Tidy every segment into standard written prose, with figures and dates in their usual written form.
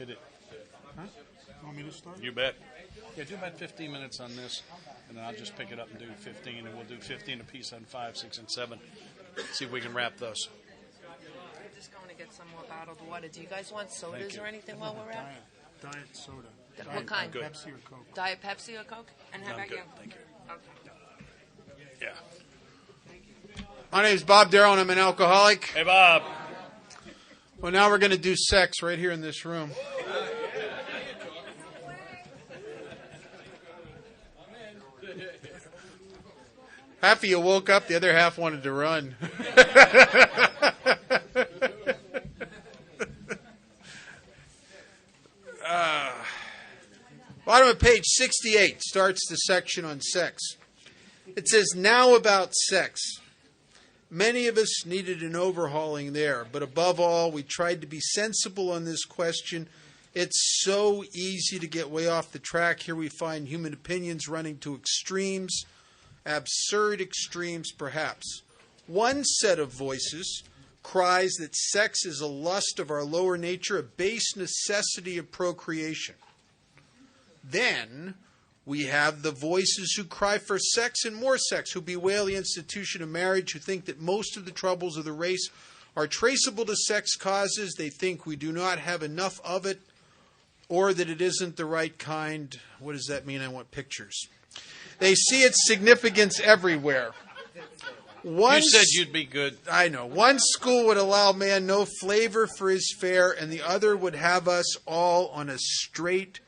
Hit it. Huh? Want me to start? You bet. Yeah, do about 15 minutes on this, and then I'll just pick it up and do 15, and we'll do 15 apiece on 5, 6, and 7. See if we can wrap those. I'm just going to get some more bottled water. Do you guys want sodas or anything while we're out? Diet soda. What kind? Good. Pepsi or Coke? Diet Pepsi or Coke? And how I'm about good. you? Thank you. Okay. Yeah. My name is Bob Darrell, and I'm an alcoholic. Hey, Bob. Well, now we're going to do sex right here in this room. Half of you woke up, the other half wanted to run. Bottom of page 68 starts the section on sex. It says, now about sex. Many of us needed an overhauling there, but above all, we tried to be sensible on this question. It's so easy to get way off the track. Here we find human opinions running to extremes, absurd extremes perhaps. One set of voices cries that sex is a lust of our lower nature, a base necessity of procreation. Then we have the voices who cry for sex and more sex, who bewail the institution of marriage, who think that most of the troubles of the race are traceable to sex causes. They think we do not have enough of it, or that it isn't the right kind. What does that mean? I want pictures. They see its significance everywhere. You said you'd be good. I know. One school would allow man no flavor for his fare, and the other would have us all on a straight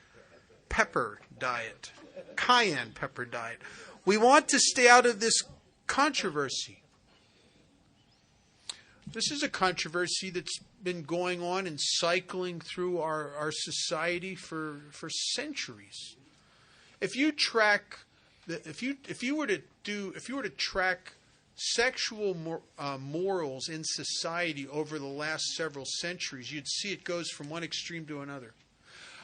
pepper diet, cayenne pepper diet. We want to stay out of this controversy. This is a controversy that's been going on and cycling through our society for centuries. If you track, if you were to track sexual morals in society over the last several centuries, you'd see it goes from one extreme to another.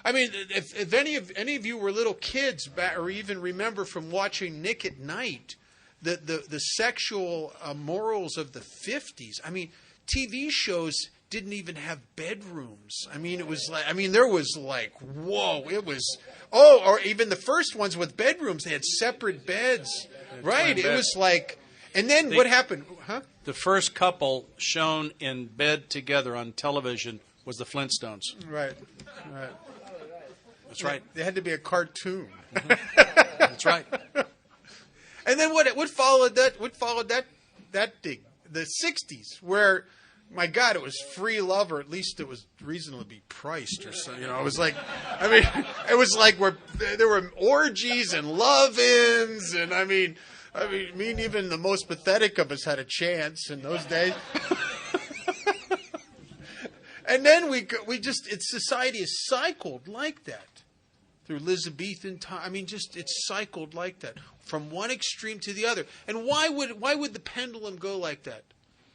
I mean, if any of you were little kids, or even remember from watching Nick at Night, the sexual morals of the 50s. I mean, TV shows didn't even have bedrooms. I mean, it was like, there was like, whoa, it was, or even the first ones with bedrooms, they had separate beds, right? It was like, and then what happened? Huh? The first couple shown in bed together on television was the Flintstones. Right. That's right. They had to be a cartoon. That's right. And then what followed that? What followed that dig? The 60s, where, my God, it was free love, or at least it was reasonably priced, or something. You know, it was like, it was like where there were orgies and love-ins, and I mean, even the most pathetic of us had a chance in those days. And then society is cycled like that through Elizabethan time. I mean, it's cycled like that from one extreme to the other. And why would the pendulum go like that?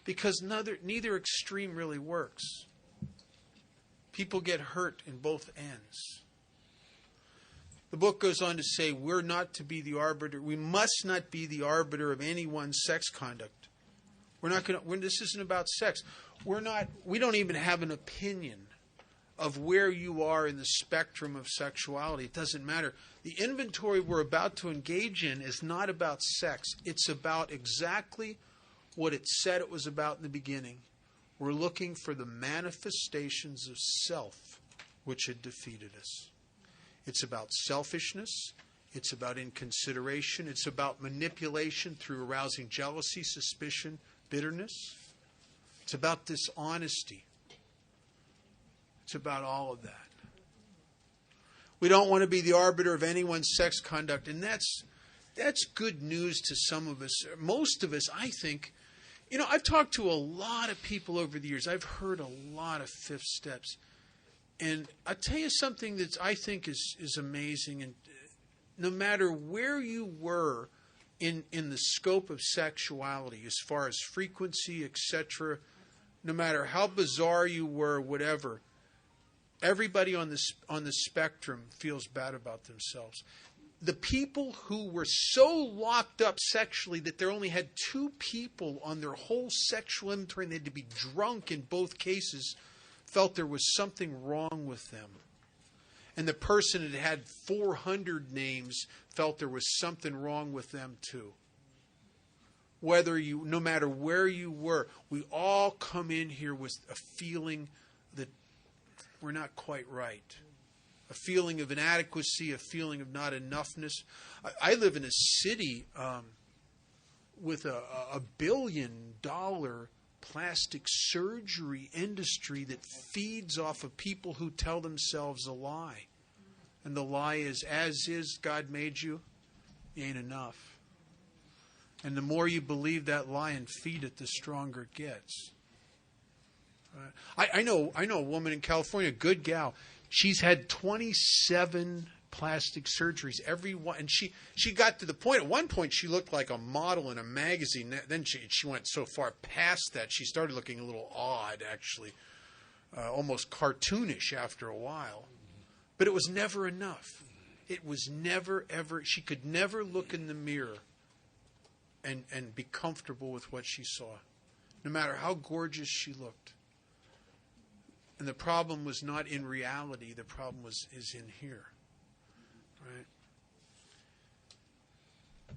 Because neither extreme really works. People get hurt in both ends. The book goes on to say we're not to be the arbiter. We must not be the arbiter of anyone's sex conduct. We're not going to. This isn't about sex. We don't even have an opinion of where you are in the spectrum of sexuality. It doesn't matter. The inventory we're about to engage in is not about sex. It's about exactly what it said it was about in the beginning. We're looking for the manifestations of self which had defeated us. It's about selfishness. It's about inconsideration. It's about manipulation through arousing jealousy, suspicion, bitterness. It's about dishonesty. It's about all of that. We don't want to be the arbiter of anyone's sex conduct, and that's good news to some of us. Most of us, I think, I've talked to a lot of people over the years. I've heard a lot of fifth steps. And I'll tell you something that I think is amazing. And no matter where you were in the scope of sexuality, as far as frequency, etc., no matter how bizarre you were, whatever, everybody on the spectrum feels bad about themselves. The people who were so locked up sexually that they only had 2 people on their whole sexual inventory and they had to be drunk in both cases felt there was something wrong with them. And the person that had 400 names felt there was something wrong with them too. No matter where you were, we all come in here with a feeling that we're not quite right. A feeling of inadequacy, a feeling of not enoughness. I live in a city with a $1 billion plastic surgery industry that feeds off of people who tell themselves a lie. And the lie is, as is God made you, you ain't enough. And the more you believe that lie and feed it, the stronger it gets. I know a woman in California, a good gal. She's had 27 plastic surgeries, every one, and she got to the point. At one point, she looked like a model in a magazine. Then she went so far past that she started looking a little odd, actually, almost cartoonish after a while. But it was never enough. It was never ever. She could never look in the mirror and be comfortable with what she saw, no matter how gorgeous she looked. And the problem was not in reality. The problem is in here. Right?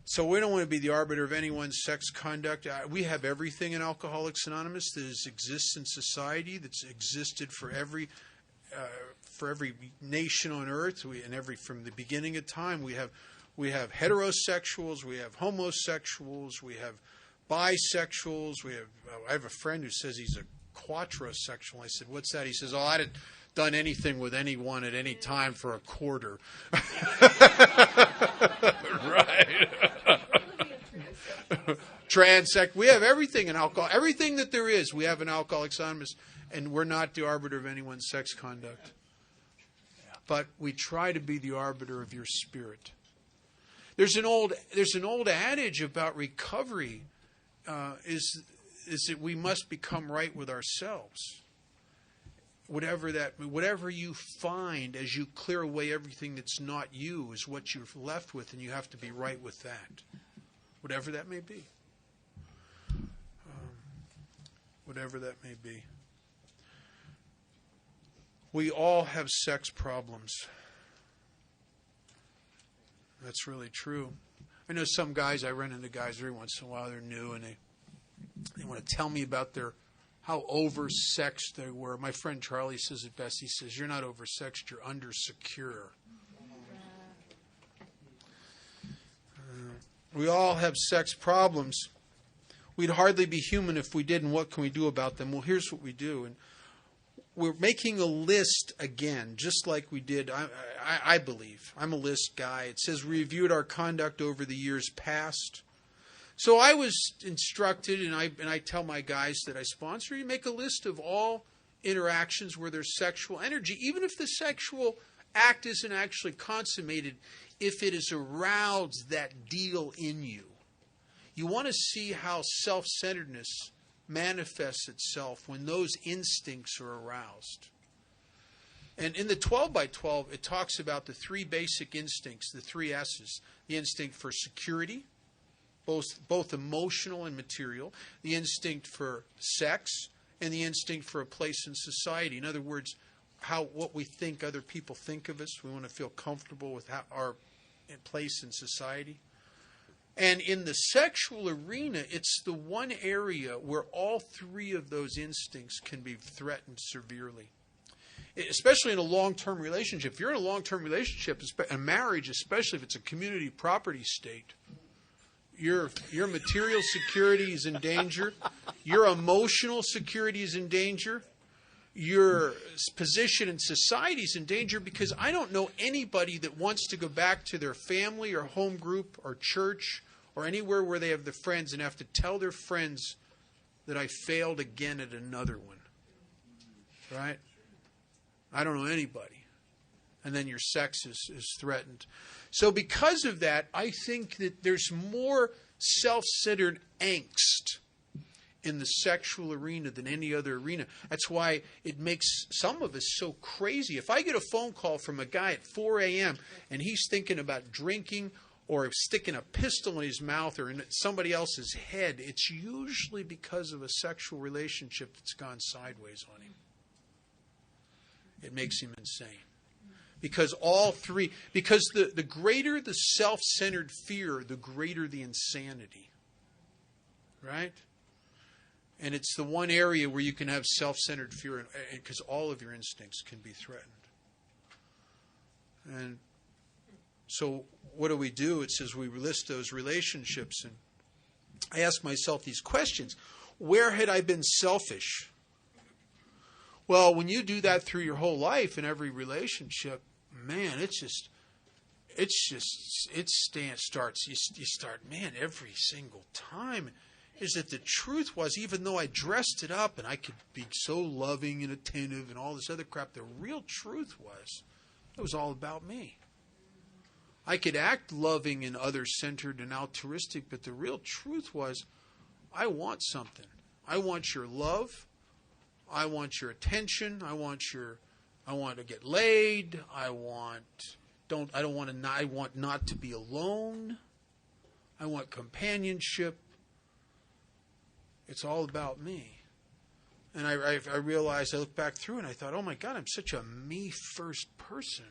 So we don't want to be the arbiter of anyone's sex conduct. We have everything in Alcoholics Anonymous that exists in society, that's existed for every nation on earth. From the beginning of time, we have heterosexuals, we have homosexuals, we have bisexuals. I have a friend who says he's a quattrosexual. I said, "What's that?" He says, "Oh, I hadn't done anything with anyone at any time for a quarter." Right. Transex. We have everything in alcohol. Everything that there is, we have in Alcoholics Anonymous, and we're not the arbiter of anyone's sex conduct. But we try to be the arbiter of your spirit. There's an old adage about recovery, is that we must become right with ourselves. Whatever you find as you clear away everything that's not you is what you're left with, and you have to be right with that, whatever that may be. Whatever that may be. We all have sex problems. That's really true. I know some guys, I run into guys every once in a while, they're new, and they want to tell me about how oversexed they were. My friend Charlie says it best. He says, "You're not oversexed, you're undersecure." We all have sex problems. We'd hardly be human if we didn't. What can we do about them? Well, here's what we do. And we're making a list again, just like we did. I believe. I'm a list guy. It says we reviewed our conduct over the years past. So I was instructed, and I tell my guys that I sponsor, you make a list of all interactions where there's sexual energy, even if the sexual act isn't actually consummated, if it has aroused that deal in you. You want to see how self-centeredness manifests itself when those instincts are aroused. And in the 12 by 12, it talks about the three basic instincts, the three S's. The instinct for security, both emotional and material, the instinct for sex, and the instinct for a place in society. In other words, what we think other people think of us. We want to feel comfortable with our place in society. And in the sexual arena, it's the one area where all three of those instincts can be threatened severely. Especially in a long-term relationship. If you're in a long-term relationship, a marriage, especially if it's a community property state, your material security is in danger. Your emotional security is in danger. Your position in society is in danger, because I don't know anybody that wants to go back to their family or home group or church or anywhere where they have the friends and have to tell their friends that I failed again at another one. Right? I don't know anybody. And then your sex is threatened. So because of that, I think that there's more self-centered angst in the sexual arena than any other arena. That's why it makes some of us so crazy. If I get a phone call from a guy at 4 a.m. and he's thinking about drinking or sticking a pistol in his mouth or in somebody else's head, it's usually because of a sexual relationship that's gone sideways on him. it makes him insane. Because all three, because the greater the self-centered fear, the greater the insanity. Right? And it's the one area where you can have self-centered fear, because all of your instincts can be threatened. And so what do? It says we list those relationships. And I ask myself these questions. Where had I been selfish? Well, when you do that through your whole life in every relationship, man, you start, man, every single time. Is that the truth was, even though I dressed it up and I could be so loving and attentive and all this other crap, the real truth was, it was all about me. I could act loving and other-centered and altruistic, but the real truth was, I want something. I want your love. I want your attention. I want to get laid. I want not to be alone. I want companionship. It's all about me. And I realized, I looked back through and I thought, oh my God, I'm such a me-first person.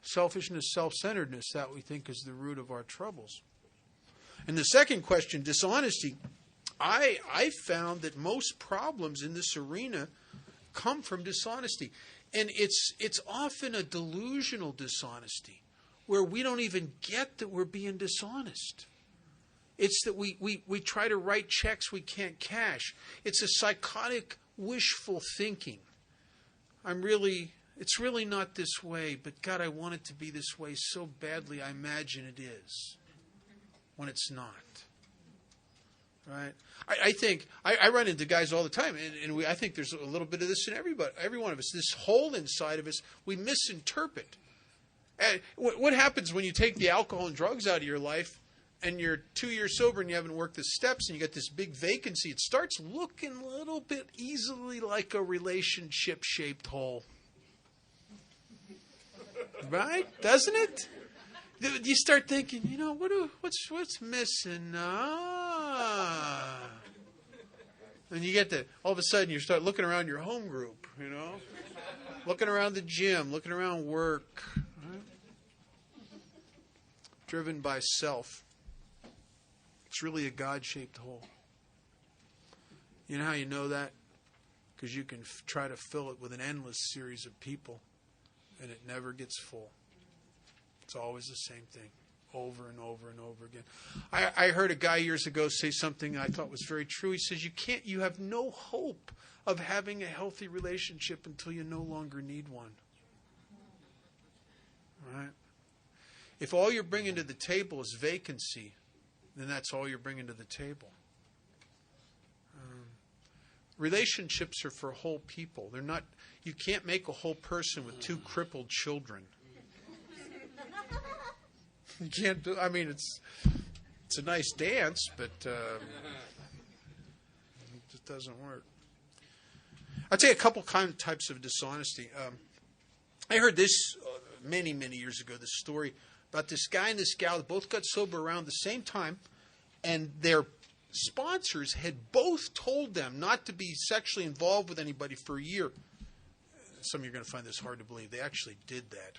Selfishness, self-centeredness, that we think is the root of our troubles. And the second question, dishonesty. I found that most problems in this arena come from dishonesty. And it's often a delusional dishonesty where we don't even get that we're being dishonest. It's that we try to write checks we can't cash. It's a psychotic, wishful thinking. It's really not this way, but God, I want it to be this way so badly I imagine it is, when it's not. Right? I think, I run into guys all the time, and I think there's a little bit of this in every one of us. This hole inside of us, we misinterpret. And what happens when you take the alcohol and drugs out of your life, and you're 2 years sober and you haven't worked the steps and you got this big vacancy? It starts looking a little bit easily like a relationship-shaped hole. Right? Doesn't it? You start thinking, what's missing? And you get all of a sudden you start looking around your home group, looking around the gym, looking around work, right? Driven by self. It's really a God-shaped hole. You know how you know that? Because you can try to fill it with an endless series of people, and it never gets full. It's always the same thing, over and over and over again. I heard a guy years ago say something I thought was very true. He says, you have no hope of having a healthy relationship until you no longer need one. Right? If all you're bringing to the table is vacancy, then that's all you're bringing to the table. Relationships are for whole people. They're not. You can't make a whole person with two crippled children. You can't do. I mean, it's a nice dance, but it just doesn't work. I'll tell you a couple types of dishonesty. I heard this many years ago. This story about this guy and this gal that both got sober around the same time, and their sponsors had both told them not to be sexually involved with anybody for a year. Some of you are going to find this hard to believe. They actually did that.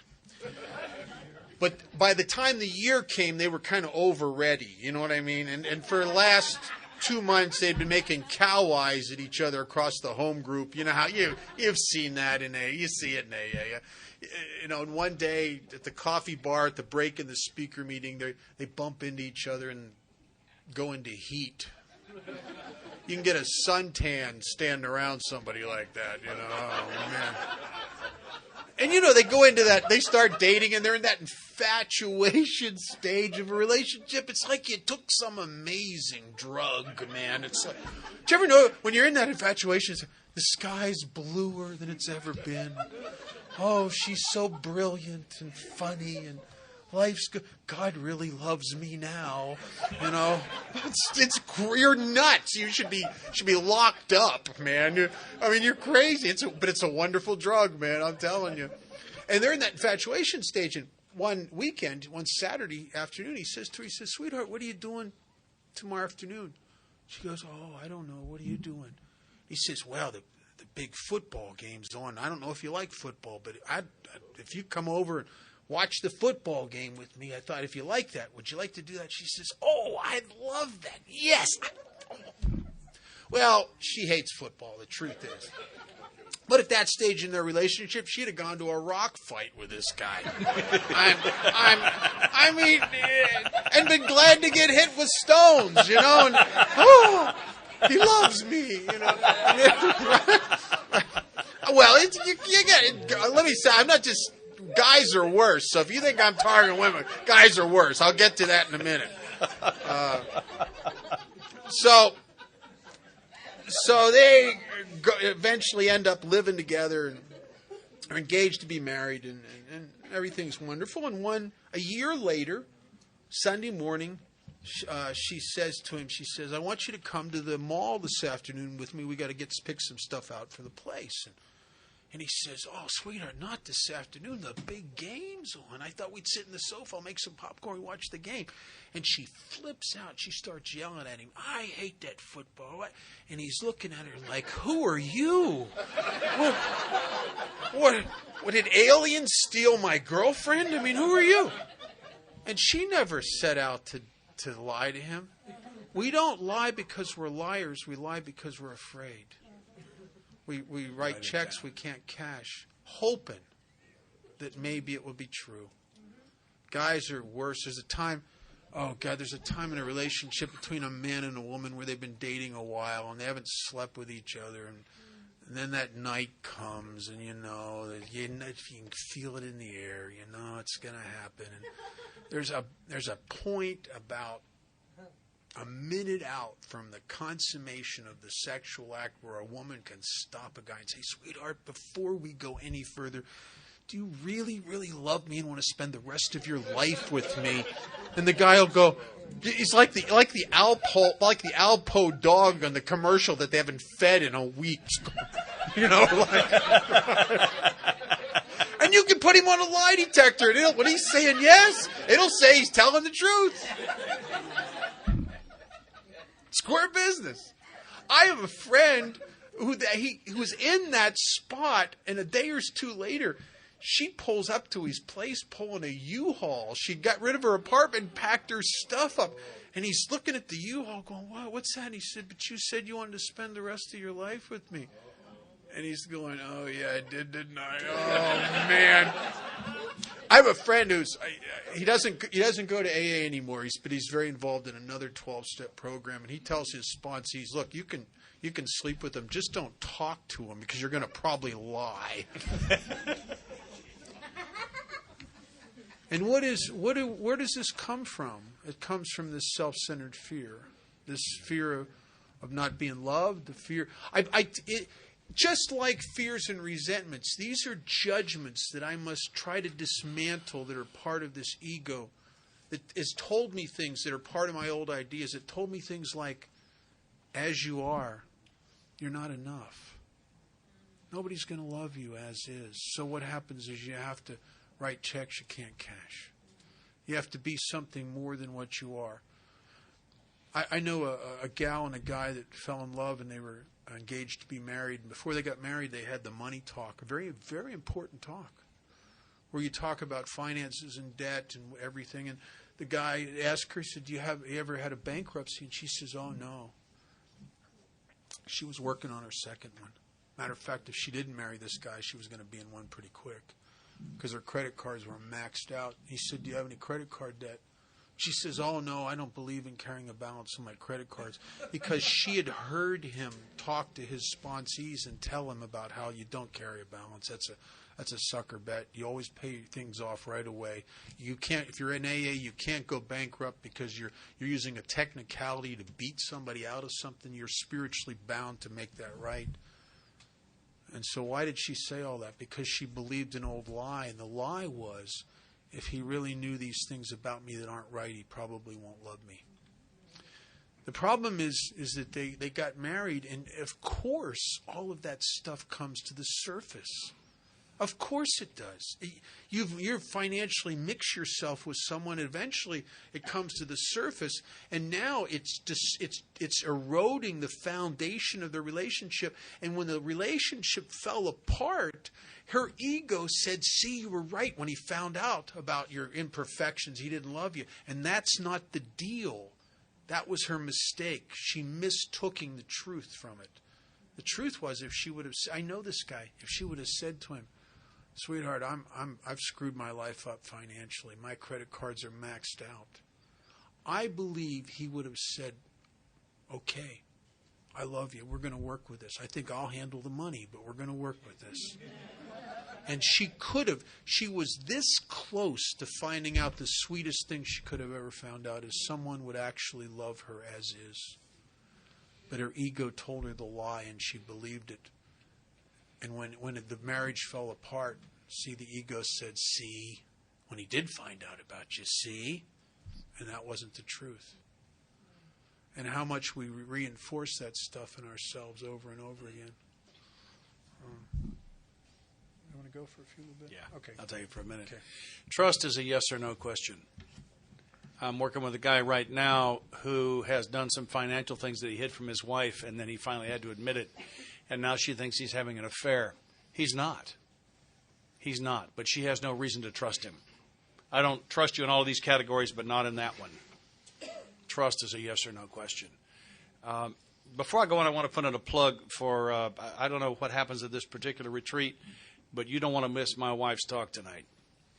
But by the time the year came, they were kind of over ready. You know what I mean? And for the last 2 months, they'd been making cow eyes at each other across the home group. You know how you've seen that in AA. You see it in AA. And one day at the coffee bar, at the break in the speaker meeting, they bump into each other and go into heat. You can get a suntan standing around somebody like that, Oh, man. And, they go into that, they start dating, and they're in that infatuation stage of a relationship. It's like you took some amazing drug, man. It's like, do you ever know, when you're in that infatuation, it's like, the sky's bluer than it's ever been. Oh, she's so brilliant and funny, and life's good. God really loves me now. You're nuts. You should be locked up, man. You're crazy. But it's a wonderful drug, man. I'm telling you. And they're in that infatuation stage. And one Saturday afternoon, he says to her, sweetheart, what are you doing tomorrow afternoon? She goes, oh, I don't know. What are you doing? He says, well, the big football game's on. I don't know if you like football, but if you come over and watch the football game with me, I thought, if you like that, would you like to do that? She says, oh, I'd love that. Yes. Well, she hates football, the truth is. But at that stage in their relationship, she'd have gone to a rock fight with this guy. And been glad to get hit with stones, you know. And, oh, he loves me, you know. Well, you get it. Let me say, I'm not just. Guys are worse. So if you think I'm targeting women, guys are worse. I'll get to that in a minute. So they eventually end up living together and are engaged to be married, and everything's wonderful. And a year later, Sunday morning, she says to him, she says, I want you to come to the mall this afternoon with me. We got to pick some stuff out for the place. And he says, oh, sweetheart, not this afternoon. The big game's on. I thought we'd sit in the sofa, I'll make some popcorn, watch the game. And she flips out. She starts yelling at him, I hate that football. And he's looking at her like, who are you? What did aliens steal my girlfriend? I mean, who are you? And she never set out to lie to him. We don't lie because we're liars. We lie because we're afraid. We write checks we can't cash, hoping that maybe it will be true. Guys are worse. There's a time in a relationship between a man and a woman where they've been dating a while and they haven't slept with each other. And then that night comes and you can feel it in the air. You know it's going to happen. And there's a point about a minute out from the consummation of the sexual act where a woman can stop a guy and say, sweetheart, before we go any further, do you really, really love me and want to spend the rest of your life with me? And the guy will go, he's like the Alpo dog on the commercial that they haven't fed in a week. You know, and you can put him on a lie detector, and when he's saying yes, it'll say he's telling the truth. Square business. I have a friend who was in that spot, and a day or two later, she pulls up to his place pulling a U-Haul. She got rid of her apartment, packed her stuff up, and he's looking at the U-Haul going, wow, what's that? And he said, but you said you wanted to spend the rest of your life with me. And he's going, oh, yeah, I did, didn't I? Oh, man. I have a friend he doesn't go to AA anymore, but he's very involved in another 12-step program, and he tells his sponsees, look, you can sleep with them, just don't talk to them because you're going to probably lie. And where does this come from? It comes from this self-centered fear, this fear of not being loved, the fear. Just like fears and resentments, these are judgments that I must try to dismantle that are part of this ego that has told me things that are part of my old ideas. It told me things like, as you are, you're not enough. Nobody's going to love you as is. So what happens is you have to write checks you can't cash. You have to be something more than what you are. I know a gal and a guy that fell in love, and they were engaged to be married. And before they got married, they had the money talk, a very, very important talk, where you talk about finances and debt and everything. And the guy asked her, he said, you ever had a bankruptcy? And she says, oh, no. She was working on her second one. Matter of fact, if she didn't marry this guy, she was going to be in one pretty quick because her credit cards were maxed out. He said, do you have any credit card debt? She says, oh, no, I don't believe in carrying a balance on my credit cards, because she had heard him talk to his sponsees and tell him about how you don't carry a balance. That's a sucker bet. You always pay things off right away. You can't, if you're in AA, you can't go bankrupt because you're using a technicality to beat somebody out of something. You're spiritually bound to make that right. And so why did she say all that? Because she believed an old lie, and the lie was, if he really knew these things about me that aren't right, he probably won't love me. The problem is that they got married, and of course, all of that stuff comes to the surface. Of course it does. You've financially mixed yourself with someone. Eventually, it comes to the surface, and now it's eroding the foundation of the relationship. And when the relationship fell apart, her ego said, "See, you were right when he found out about your imperfections. He didn't love you." And that's not the deal. That was her mistake. She mistooking the truth from it. The truth was, if she would have, I know this guy. If she would have said to him, "Sweetheart, I've screwed my life up financially. My credit cards are maxed out," I believe he would have said, "Okay, I love you. We're going to work with this. I think I'll handle the money, but we're going to work with this." And she could have. She was this close to finding out the sweetest thing she could have ever found out is someone would actually love her as is. But her ego told her the lie, and she believed it. And when the marriage fell apart, see, the ego said, "See," when he did find out about you, "See?" And that wasn't the truth. And how much we reinforce that stuff in ourselves over and over again. You want to go for a few little bit? Yeah. Okay. I'll tell you for a minute. Okay. Trust is a yes or no question. I'm working with a guy right now who has done some financial things that he hid from his wife, and then he finally had to admit it. And now she thinks he's having an affair. He's not. He's not. But she has no reason to trust him. I don't trust you in all of these categories, but not in that one. Trust is a yes or no question. Before I go on, I want to put in a plug for, I don't know what happens at this particular retreat, but you don't want to miss my wife's talk tonight.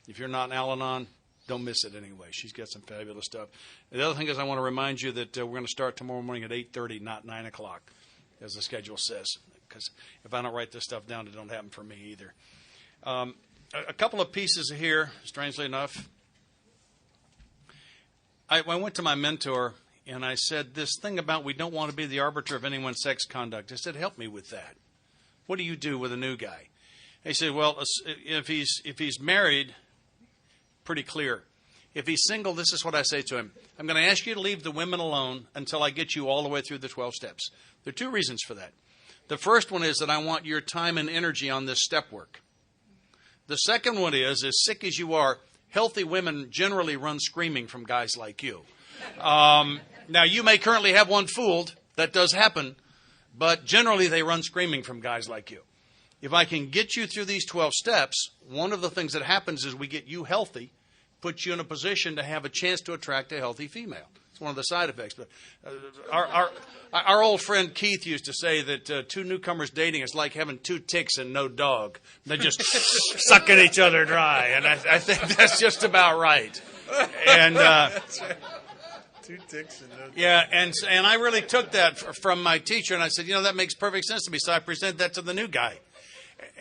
If you're not in Al-Anon, don't miss it anyway. She's got some fabulous stuff. The other thing is I want to remind you that we're going to start tomorrow morning at 8:30, not 9 o'clock, as the schedule says. Because if I don't write this stuff down, it don't happen for me either. A couple of pieces here, strangely enough. I went to my mentor, and I said, this thing about we don't want to be the arbiter of anyone's sex conduct. I said, help me with that. What do you do with a new guy? He said, well, if he's married, pretty clear. If he's single, this is what I say to him. I'm going to ask you to leave the women alone until I get you all the way through the 12 steps. There are two reasons for that. The first one is that I want your time and energy on this step work. The second one is, as sick as you are, healthy women generally run screaming from guys like you. Now, you may currently have one fooled. That does happen. But generally, they run screaming from guys like you. If I can get you through these 12 steps, one of the things that happens is we get you healthy, put you in a position to have a chance to attract a healthy female. It's one of the side effects. But our old friend Keith used to say that two newcomers dating is like having two ticks and no dog. They're just sucking each other dry. And I think that's just about right. And That's right. Two ticks and no dog. yeah, and I really took that from my teacher, and I said, that makes perfect sense to me. So I presented that to the new guy.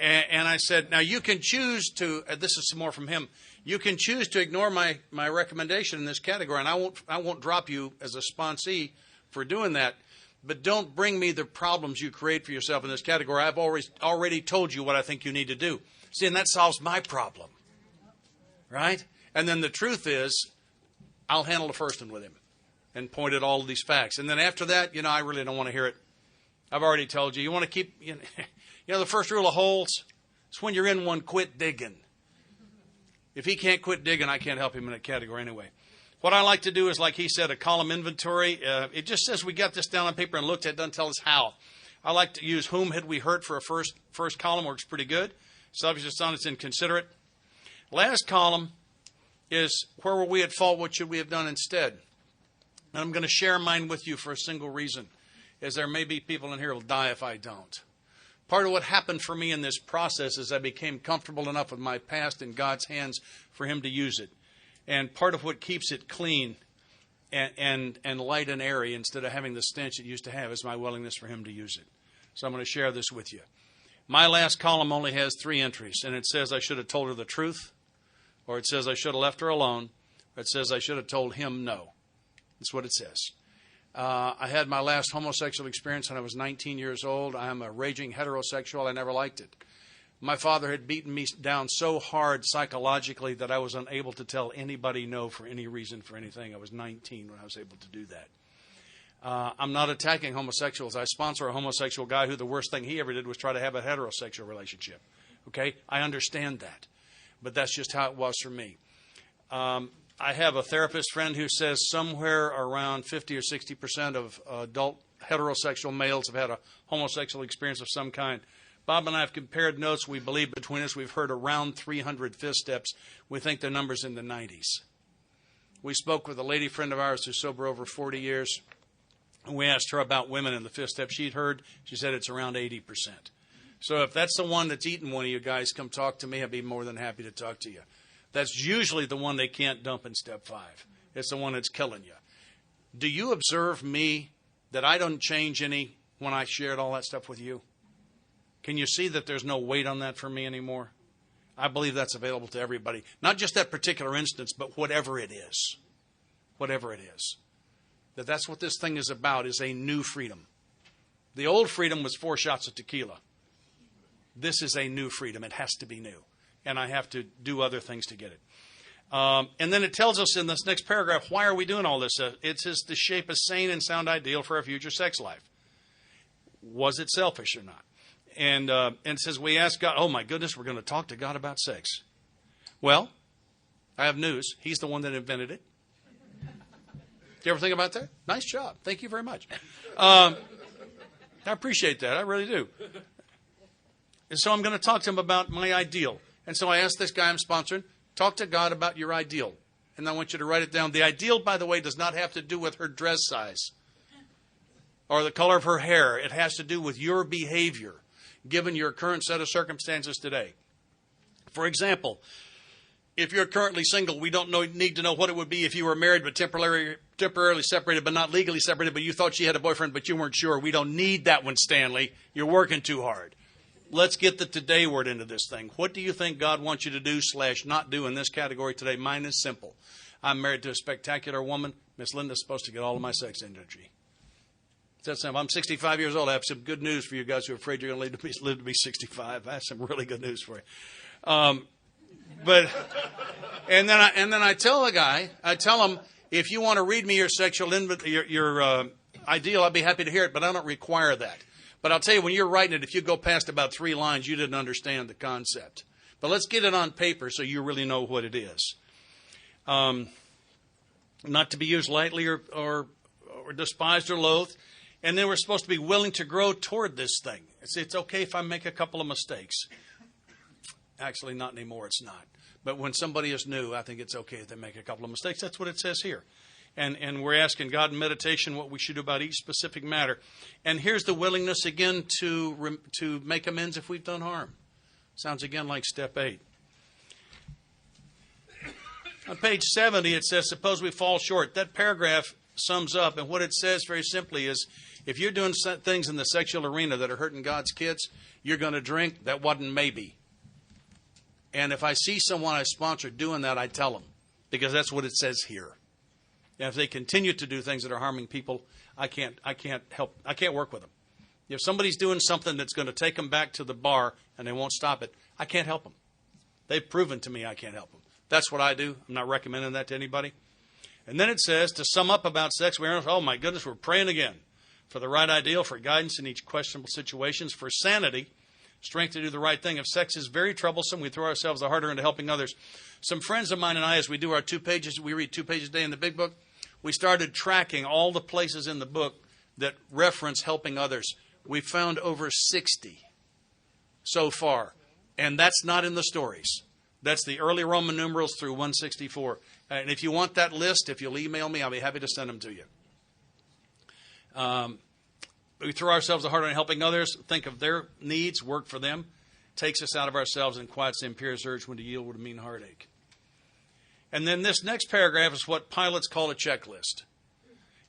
And I said, now you can choose to, this is some more from him, you can choose to ignore my recommendation in this category, and I won't drop you as a sponsee for doing that, but don't bring me the problems you create for yourself in this category. I've already told you what I think you need to do. See, and that solves my problem, right? And then the truth is, I'll handle the first one with him and point at all of these facts. And then after that, I really don't want to hear it. I've already told you. You want to keep, the first rule of holes is when you're in one, quit digging. If he can't quit digging, I can't help him in that category anyway. What I like to do is, like he said, a column inventory. It just says we got this down on paper and looked at it. It doesn't tell us how. I like to use whom had we hurt for a first column. Works pretty good. Subject is on, it's inconsiderate. Last column is where were we at fault? What should we have done instead? And I'm going to share mine with you for a single reason, is there may be people in here who will die if I don't. Part of what happened for me in this process is I became comfortable enough with my past in God's hands for Him to use it. And part of what keeps it clean and light and airy instead of having the stench it used to have is my willingness for Him to use it. So I'm going to share this with you. My last column only has 3 entries, and it says I should have told her the truth, or it says I should have left her alone, or it says I should have told him no. That's what it says. I had my last homosexual experience when I was 19 years old. I am a raging heterosexual. I never liked it. My father had beaten me down so hard psychologically that I was unable to tell anybody no for any reason, for anything. I was 19 when I was able to do that. I'm not attacking homosexuals. I sponsor a homosexual guy who the worst thing he ever did was try to have a heterosexual relationship. Okay? I understand that. But that's just how it was for me. I have a therapist friend who says somewhere around 50 or 60% of adult heterosexual males have had a homosexual experience of some kind. Bob and I have compared notes. We believe between us we've heard around 300 fifth steps. We think the number's in the 90s. We spoke with a lady friend of ours who's sober over 40 years. And we asked her about women in the fifth step she'd heard. She said it's around 80%. So if that's the one that's eating one of you guys, come talk to me. I'd be more than happy to talk to you. That's usually the one they can't dump in step 5. It's the one that's killing you. Do you observe me that I don't change any when I shared all that stuff with you? Can you see that there's no weight on that for me anymore? I believe that's available to everybody. Not just that particular instance, but whatever it is. Whatever it is. That's what this thing is about, is a new freedom. The old freedom was 4 shots of tequila. This is a new freedom. It has to be new. And I have to do other things to get it. And then it tells us in this next paragraph, why are we doing all this? It says to shape a sane and sound ideal for our future sex life. Was it selfish or not? And it says we ask God, oh my goodness, we're going to talk to God about sex. Well, I have news. He's the one that invented it. Do you ever think about that? Nice job. Thank you very much. I appreciate that. I really do. And so I'm going to talk to him about my ideal. And so I asked this guy I'm sponsoring, talk to God about your ideal. And I want you to write it down. The ideal, by the way, does not have to do with her dress size or the color of her hair. It has to do with your behavior, given your current set of circumstances today. For example, if you're currently single, we don't need to know what it would be if you were married but temporarily separated, but not legally separated, but you thought she had a boyfriend, but you weren't sure. We don't need that one, Stanley. You're working too hard. Let's get the today word into this thing. What do you think God wants you to do / not do in this category today? Mine is simple. I'm married to a spectacular woman. Miss Linda's supposed to get all of my sex energy. It's that simple. I'm 65 years old. I have some good news for you guys who are afraid you're going to live to be 65. I have some really good news for you. And then I tell the guy, him, if you want to read me your sexual your ideal, I'd be happy to hear it, but I don't require that. But I'll tell you, when you're writing it, if you go past about 3 lines, you didn't understand the concept. But let's get it on paper so you really know what it is. Not to be used lightly or despised or loathed. And then we're supposed to be willing to grow toward this thing. It's okay if I make a couple of mistakes. Actually, not anymore. It's not. But when somebody is new, I think it's okay if they make a couple of mistakes. That's what it says here. And we're asking God in meditation what we should do about each specific matter. And here's the willingness again to make amends if we've done harm. Sounds again like step 8. On page 70, it says, suppose we fall short. That paragraph sums up, and what it says very simply is, if you're doing things in the sexual arena that are hurting God's kids, you're going to drink. That wasn't maybe. And if I see someone I sponsor doing that, I tell them, because that's what it says here. And if they continue to do things that are harming people, I can't work with them. If somebody's doing something that's going to take them back to the bar and they won't stop it, I can't help them. They've proven to me I can't help them. That's what I do. I'm not recommending that to anybody. And then it says, to sum up about sex awareness, oh my goodness, we're praying again for the right ideal, for guidance in each questionable situations, for sanity, strength to do the right thing. If sex is very troublesome, we throw ourselves the harder into helping others. Some friends of mine and I, as we do our 2 pages, we read 2 pages a day in the big book, we started tracking all the places in the book that reference helping others. We found over 60 so far. And that's not in the stories. That's the early Roman numerals through 164. And if you want that list, if you'll email me, I'll be happy to send them to you. We throw ourselves the harder in helping others, think of their needs, work for them, takes us out of ourselves and quiets the imperious urge when to yield would mean heartache. And then this next paragraph is what pilots call a checklist.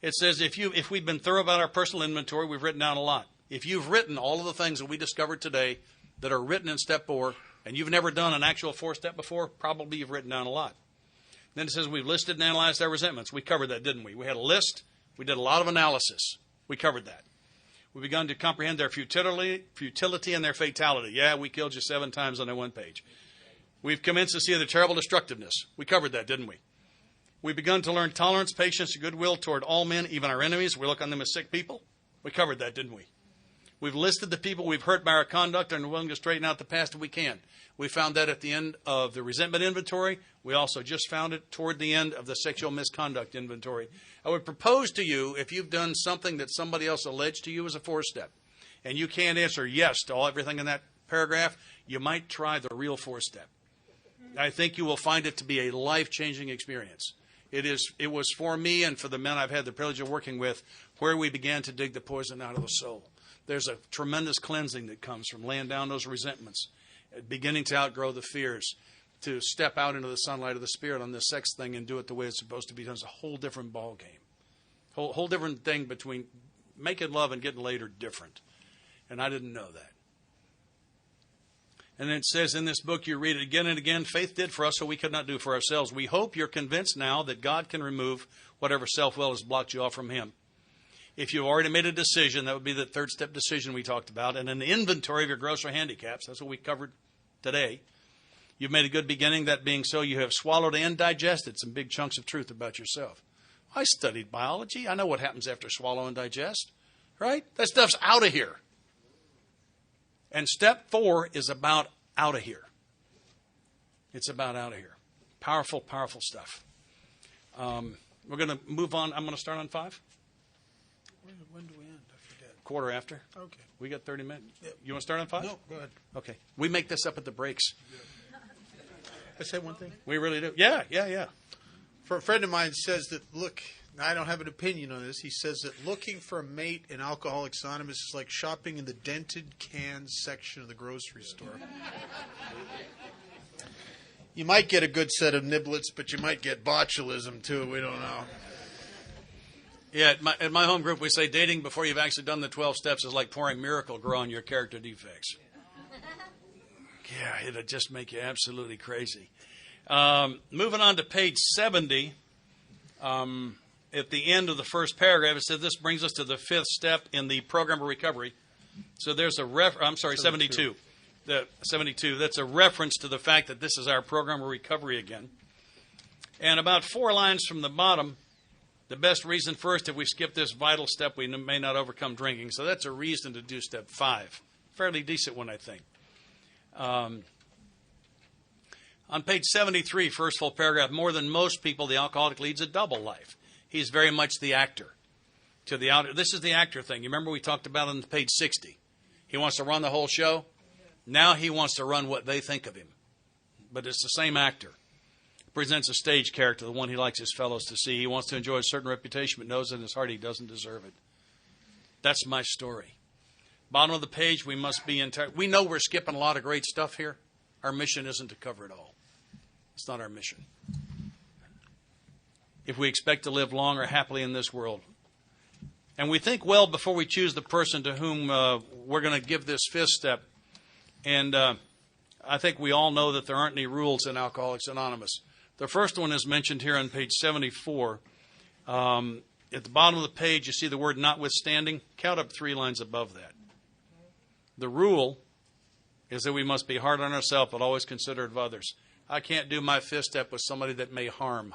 It says if we've been thorough about our personal inventory, we've written down a lot. If you've written all of the things that we discovered today that are written in step 4, and you've never done an actual 4-step before, probably you've written down a lot. Then it says we've listed and analyzed our resentments. We covered that, didn't we? We had a list. We did a lot of analysis. We covered that. We've begun to comprehend their futility and their fatality. Yeah, we killed you 7 times on that 1 page. We've commenced to see their terrible destructiveness. We covered that, didn't we? We've begun to learn tolerance, patience, and goodwill toward all men, even our enemies. We look on them as sick people. We covered that, didn't we? We've listed the people we've hurt by our conduct and are willing to straighten out the past if we can. We found that at the end of the resentment inventory. We also just found it toward the end of the sexual misconduct inventory. I would propose to you, if you've done something that somebody else alleged to you as a 4-step, and you can't answer yes to everything in that paragraph, you might try the real 4-step. I think you will find it to be a life-changing experience. It was for me and for the men I've had the privilege of working with where we began to dig the poison out of the soul. There's a tremendous cleansing that comes from laying down those resentments, beginning to outgrow the fears, to step out into the sunlight of the Spirit on this sex thing and do it the way it's supposed to be done. It's a whole different ball game. Whole different thing between making love and getting laid are different. And I didn't know that. And it says in this book, you read it again and again, faith did for us what we could not do for ourselves. We hope you're convinced now that God can remove whatever self-will has blocked you off from Him. If you've already made a decision, that would be the 3rd-step decision we talked about, and an inventory of your grosser handicaps. That's what we covered today. You've made a good beginning. That being so, you have swallowed and digested some big chunks of truth about yourself. I studied biology. I know what happens after swallow and digest, right? That stuff's out of here. And step 4 is about out of here. It's about out of here. Powerful, powerful stuff. We're going to move on. I'm going to start on 5. When do we end? I forget. Quarter after. Okay. We got 30 minutes. You want to start on 5? No, go ahead. Okay. We make this up at the breaks. I say one thing. We really do. Yeah. For a friend of mine says that, look, I don't have an opinion on this. He says that looking for a mate in Alcoholics Anonymous is like shopping in the dented cans section of the grocery store. You might get a good set of niblets, but you might get botulism too. We don't know. Yeah, at my home group, we say dating before you've actually done the 12 steps is like pouring Miracle Grow on your character defects. Yeah, it'll just make you absolutely crazy. Moving on to page 70, at the end of the first paragraph, it says this brings us to the 5th step in the program of recovery. So there's a 72. 72. That's a reference to the fact that this is our program of recovery again. And about 4 lines from the bottom, the best reason first, if we skip this vital step, we may not overcome drinking. So that's a reason to do step 5. Fairly decent one, I think. On page 73, first full paragraph, more than most people, the alcoholic leads a double life. He's very much the actor. To the outer, this is the actor thing. You remember we talked about on page 60. He wants to run the whole show. Now he wants to run what they think of him. But it's the same actor. Presents a stage character, the one he likes his fellows to see. He wants to enjoy a certain reputation, but knows in his heart he doesn't deserve it. That's my story. Bottom of the page, we must be entire. We know we're skipping a lot of great stuff here. Our mission isn't to cover it all. It's not our mission. If we expect to live long or happily in this world. And we think well before we choose the person to whom we're going to give this 5th step. And I think we all know that there aren't any rules in Alcoholics Anonymous. The first one is mentioned here on page 74. At the bottom of the page, you see the word notwithstanding. Count up 3 lines above that. The rule is that we must be hard on ourselves, but always considerate of others. I can't do my 5th step with somebody that may harm.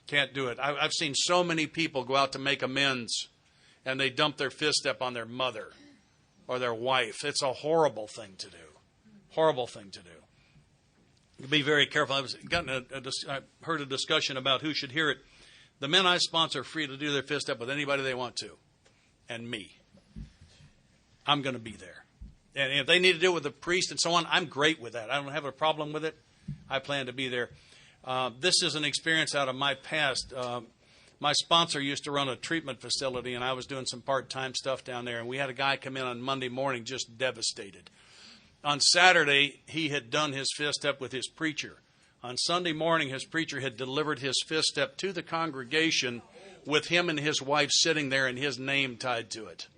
Can't do it. I've seen so many people go out to make amends, and they dump their 5th step on their mother or their wife. It's a horrible thing to do. Horrible thing to do. Be very careful. I heard a discussion about who should hear it. The men I sponsor are free to do their 5th step with anybody they want to, and me. I'm going to be there. And if they need to do it with a priest and so on, I'm great with that. I don't have a problem with it. I plan to be there. This is an experience out of my past. My sponsor used to run a treatment facility, and I was doing some part-time stuff down there. And we had a guy come in on Monday morning just devastated. On Saturday, he had done his 5th step with his preacher. On Sunday morning, his preacher had delivered his 5th step to the congregation with him and his wife sitting there and his name tied to it.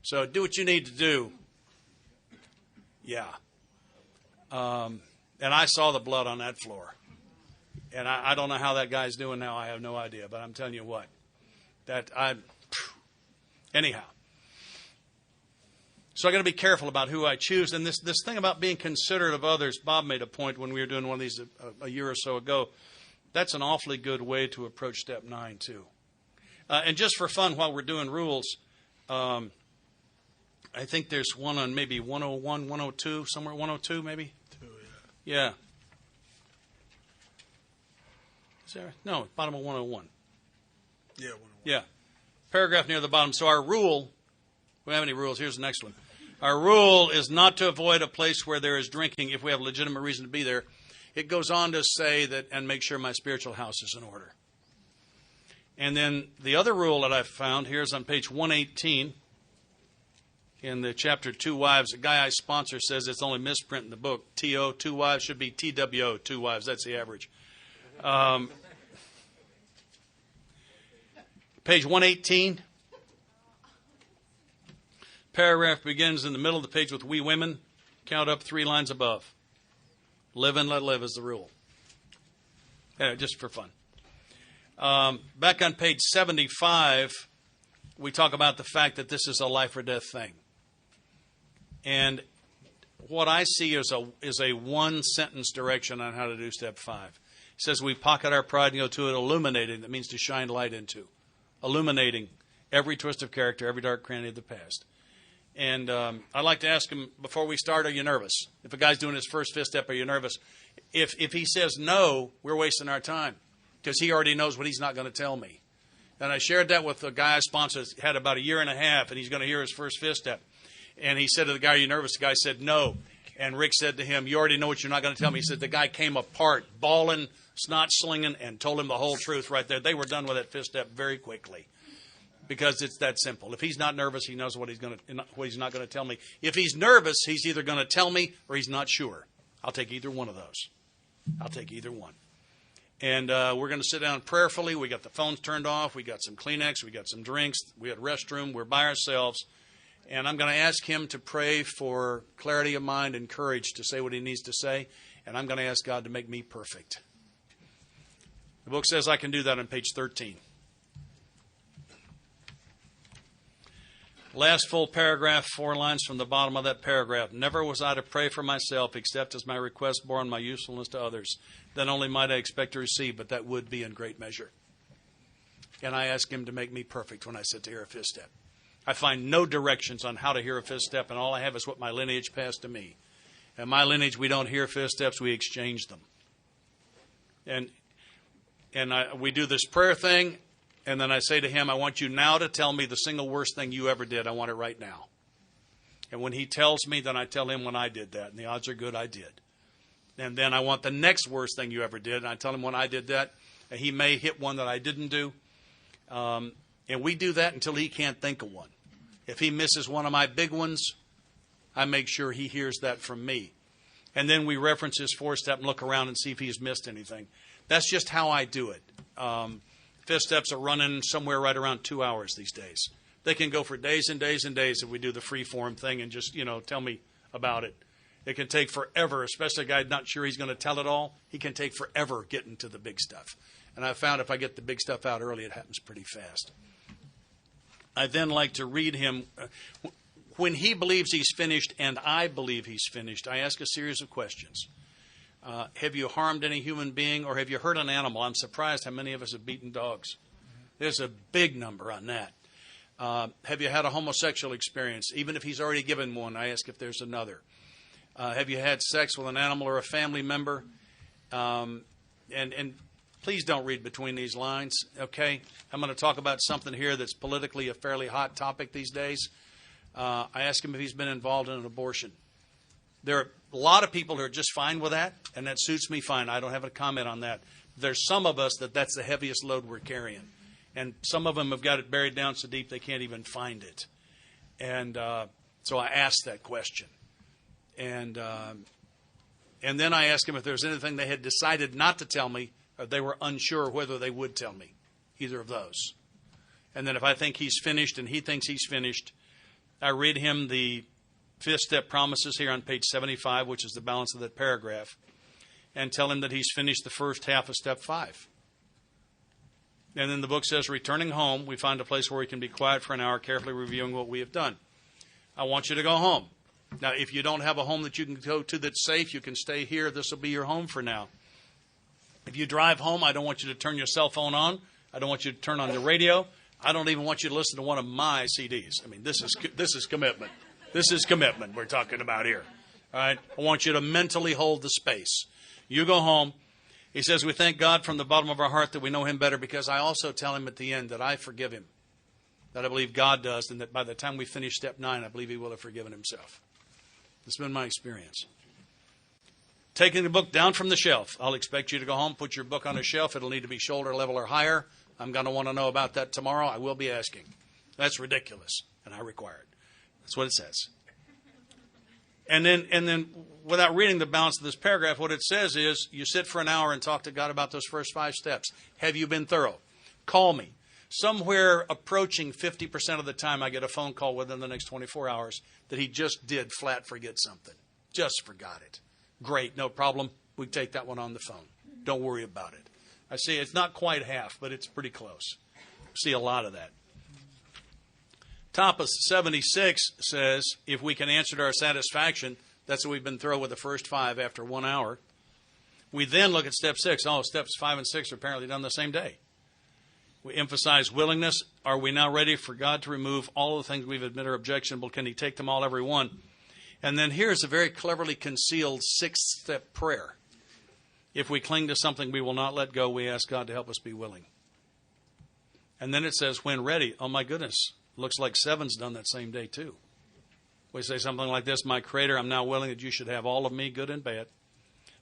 So do what you need to do. Yeah. And I saw the blood on that floor. And I don't know how that guy's doing now. I have no idea. But I'm telling you what. Anyhow. So I got to be careful about who I choose. And this thing about being considerate of others, Bob made a point when we were doing one of these a year or so ago. That's an awfully good way to approach step 9, too. And just for fun, while we're doing rules, I think there's one on maybe 101, 102, somewhere 102 maybe? Yeah. Is there? No, bottom of 101. Yeah, 101. Yeah. Paragraph near the bottom. So our rule, we don't have any rules. Here's the next one. Our rule is not to avoid a place where there is drinking if we have legitimate reason to be there. It goes on to say that, and make sure my spiritual house is in order. And then the other rule that I've found here is on page 118 in the chapter 2 Wives. The guy I sponsor says it's only misprint in the book. T-O, 2 wives, should be T-W-O, 2 wives. That's the average. Page 118. Paragraph begins in the middle of the page with we women. Count up 3 lines above. Live and let live is the rule. Yeah, just for fun. Back on page 75, we talk about the fact that this is a life or death thing. And what I see is a one-sentence direction on how to do step 5. It says we pocket our pride and go to it, illuminating. That means to shine light into. Illuminating every twist of character, every dark cranny of the past. And I'd like to ask him, before we start, are you nervous? If a guy's doing his first 5th step, are you nervous? If he says no, we're wasting our time, because he already knows what he's not going to tell me. And I shared that with a guy I sponsored, had about 1.5 years, and he's going to hear his first 5th step. And he said to the guy, are you nervous? The guy said no. And Rick said to him, you already know what you're not going to tell me. He said the guy came apart, bawling, snot slinging, and told him the whole truth right there. They were done with that 5th step very quickly, because it's that simple. If he's not nervous, he knows what he's not going to tell me. If he's nervous, he's either going to tell me or he's not sure. I'll take either one of those. I'll take either one. And we're going to sit down prayerfully. We got the phones turned off. We got some Kleenex. We got some drinks. We got a restroom. We're by ourselves. And I'm going to ask him to pray for clarity of mind and courage to say what he needs to say. And I'm going to ask God to make me perfect. The book says I can do that on page 13. Last full paragraph, 4 lines from the bottom of that paragraph. Never was I to pray for myself, except as my request bore on my usefulness to others. Then only might I expect to receive, but that would be in great measure. And I ask him to make me perfect when I sit to hear a 5th step. I find no directions on how to hear a 5th step, and all I have is what my lineage passed to me. And my lineage, we don't hear 5th steps, we exchange them. And we do this prayer thing. And then I say to him, I want you now to tell me the single worst thing you ever did. I want it right now. And when he tells me, then I tell him when I did that. And the odds are good I did. And then I want the next worst thing you ever did. And I tell him when I did that. And he may hit one that I didn't do. And we do that until he can't think of one. If he misses one of my big ones, I make sure he hears that from me. And then we reference his 4-step and look around and see if he's missed anything. That's just how I do it. 5th steps are running somewhere right around 2 hours these days. They can go for days and days and days if we do the free form thing and just, tell me about it. It can take forever, especially a guy not sure he's going to tell it all. He can take forever getting to the big stuff. And I found if I get the big stuff out early, it happens pretty fast. I then like to read him. When he believes he's finished and I believe he's finished, I ask a series of questions. Have you harmed any human being, or have you hurt an animal? I'm surprised how many of us have beaten dogs. There's a big number on that. Have you had a homosexual experience? Even if he's already given one, I ask if there's another. Have you had sex with an animal or a family member? And please don't read between these lines, okay? I'm going to talk about something here that's politically a fairly hot topic these days. I ask him if he's been involved in an abortion. There are a lot of people who are just fine with that, and that suits me fine. I don't have a comment on that. There's some of us that's the heaviest load we're carrying. And some of them have got it buried down so deep they can't even find it. And so I asked that question. And then I asked him if there was anything they had decided not to tell me, or they were unsure whether they would tell me, either of those. And then if I think he's finished and he thinks he's finished, I read him the 5th step promises here on page 75, which is the balance of that paragraph, and tell him that he's finished the first half of step 5. And then the book says, returning home, we find a place where we can be quiet for an hour, carefully reviewing what we have done. I want you to go home. Now, if you don't have a home that you can go to that's safe, you can stay here. This will be your home for now. If you drive home, I don't want you to turn your cell phone on. I don't want you to turn on the radio. I don't even want you to listen to one of my CDs. I mean, this is commitment. This is commitment we're talking about here. All right? I want you to mentally hold the space. You go home. He says, we thank God from the bottom of our heart that we know him better, because I also tell him at the end that I forgive him, that I believe God does, and that by the time we finish step 9, I believe he will have forgiven himself. This has been my experience. Taking the book down from the shelf. I'll expect you to go home, put your book on a shelf. It'll need to be shoulder level or higher. I'm going to want to know about that tomorrow. I will be asking. That's ridiculous, and I require it. That's what it says. And then, without reading the balance of this paragraph, what it says is you sit for an hour and talk to God about those first 5 steps. Have you been thorough? Call me. Somewhere approaching 50% of the time, I get a phone call within the next 24 hours that he just did flat forget something. Just forgot it. Great, no problem. We take that one on the phone. Don't worry about it. I see it's not quite half, but it's pretty close. See a lot of that. Top of 76 says, if we can answer to our satisfaction, that's what we've been through with the first 5 after 1 hour. We then look at step 6. Oh, steps 5 and 6 are apparently done the same day. We emphasize willingness. Are we now ready for God to remove all of the things we've admitted are objectionable? Can he take them all, every one? And then here's a very cleverly concealed 6-step prayer. If we cling to something we will not let go, we ask God to help us be willing. And then it says, when ready, oh my goodness, looks like 7's done that same day too. We say something like this, my Creator, I'm now willing that you should have all of me, good and bad.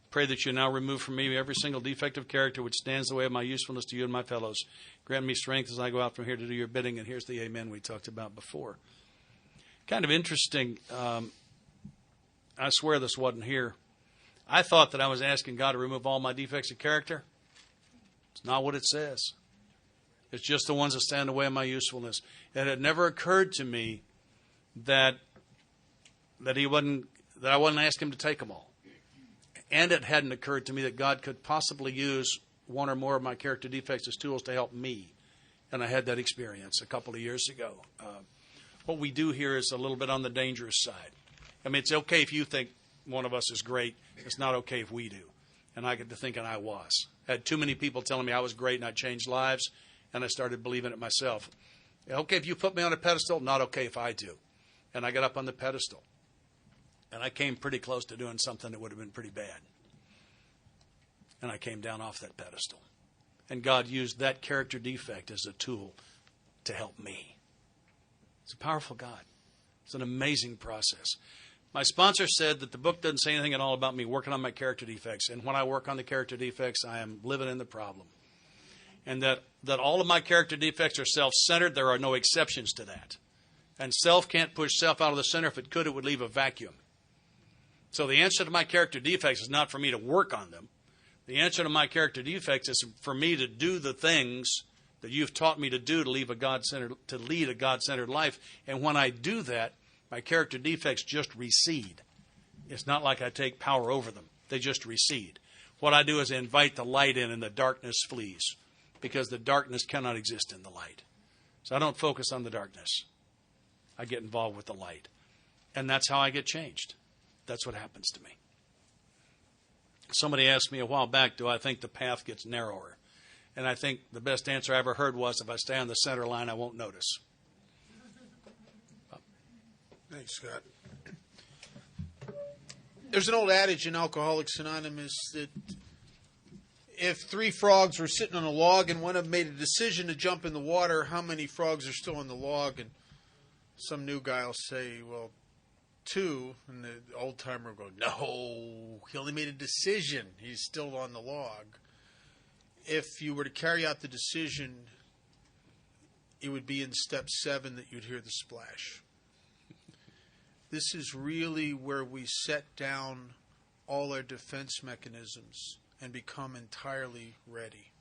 Pray that you now remove from me every single defective character which stands in the way of my usefulness to you and my fellows. Grant me strength as I go out from here to do your bidding. And here's the amen we talked about before. Kind of interesting. I swear this wasn't here. I thought that I was asking God to remove all my defects of character. It's not what it says. It's just the ones that stand in the way of my usefulness. And it never occurred to me that I wouldn't ask him to take them all. And it hadn't occurred to me that God could possibly use one or more of my character defects as tools to help me. And I had that experience a couple of years ago. What we do here is a little bit on the dangerous side. I mean, it's okay if you think one of us is great. It's not okay if we do. And I get to thinking I was. I had too many people telling me I was great and I changed lives, and I started believing it myself. Okay if you put me on a pedestal, not okay if I do. And I got up on the pedestal. And I came pretty close to doing something that would have been pretty bad. And I came down off that pedestal. And God used that character defect as a tool to help me. It's a powerful God. It's an amazing process. My sponsor said that the book doesn't say anything at all about me working on my character defects. And when I work on the character defects, I am living in the problem. And that all of my character defects are self-centered. There are no exceptions to that. And self can't push self out of the center. If it could, it would leave a vacuum. So the answer to my character defects is not for me to work on them. The answer to my character defects is for me to do the things that you've taught me to do to lead a God-centered life. And when I do that, my character defects just recede. It's not like I take power over them. They just recede. What I do is invite the light in and the darkness flees, because the darkness cannot exist in the light. So I don't focus on the darkness. I get involved with the light. And that's how I get changed. That's what happens to me. Somebody asked me a while back, do I think the path gets narrower? And I think the best answer I ever heard was, if I stay on the center line, I won't notice. Thanks, Scott. There's an old adage in Alcoholics Anonymous that if 3 frogs were sitting on a log and one of them made a decision to jump in the water, how many frogs are still on the log? And some new guy will say, well, 2, and the old timer will go, no, he only made a decision. He's still on the log. If you were to carry out the decision, it would be in step 7 that you'd hear the splash. This is really where we set down all our defense mechanisms and become entirely ready.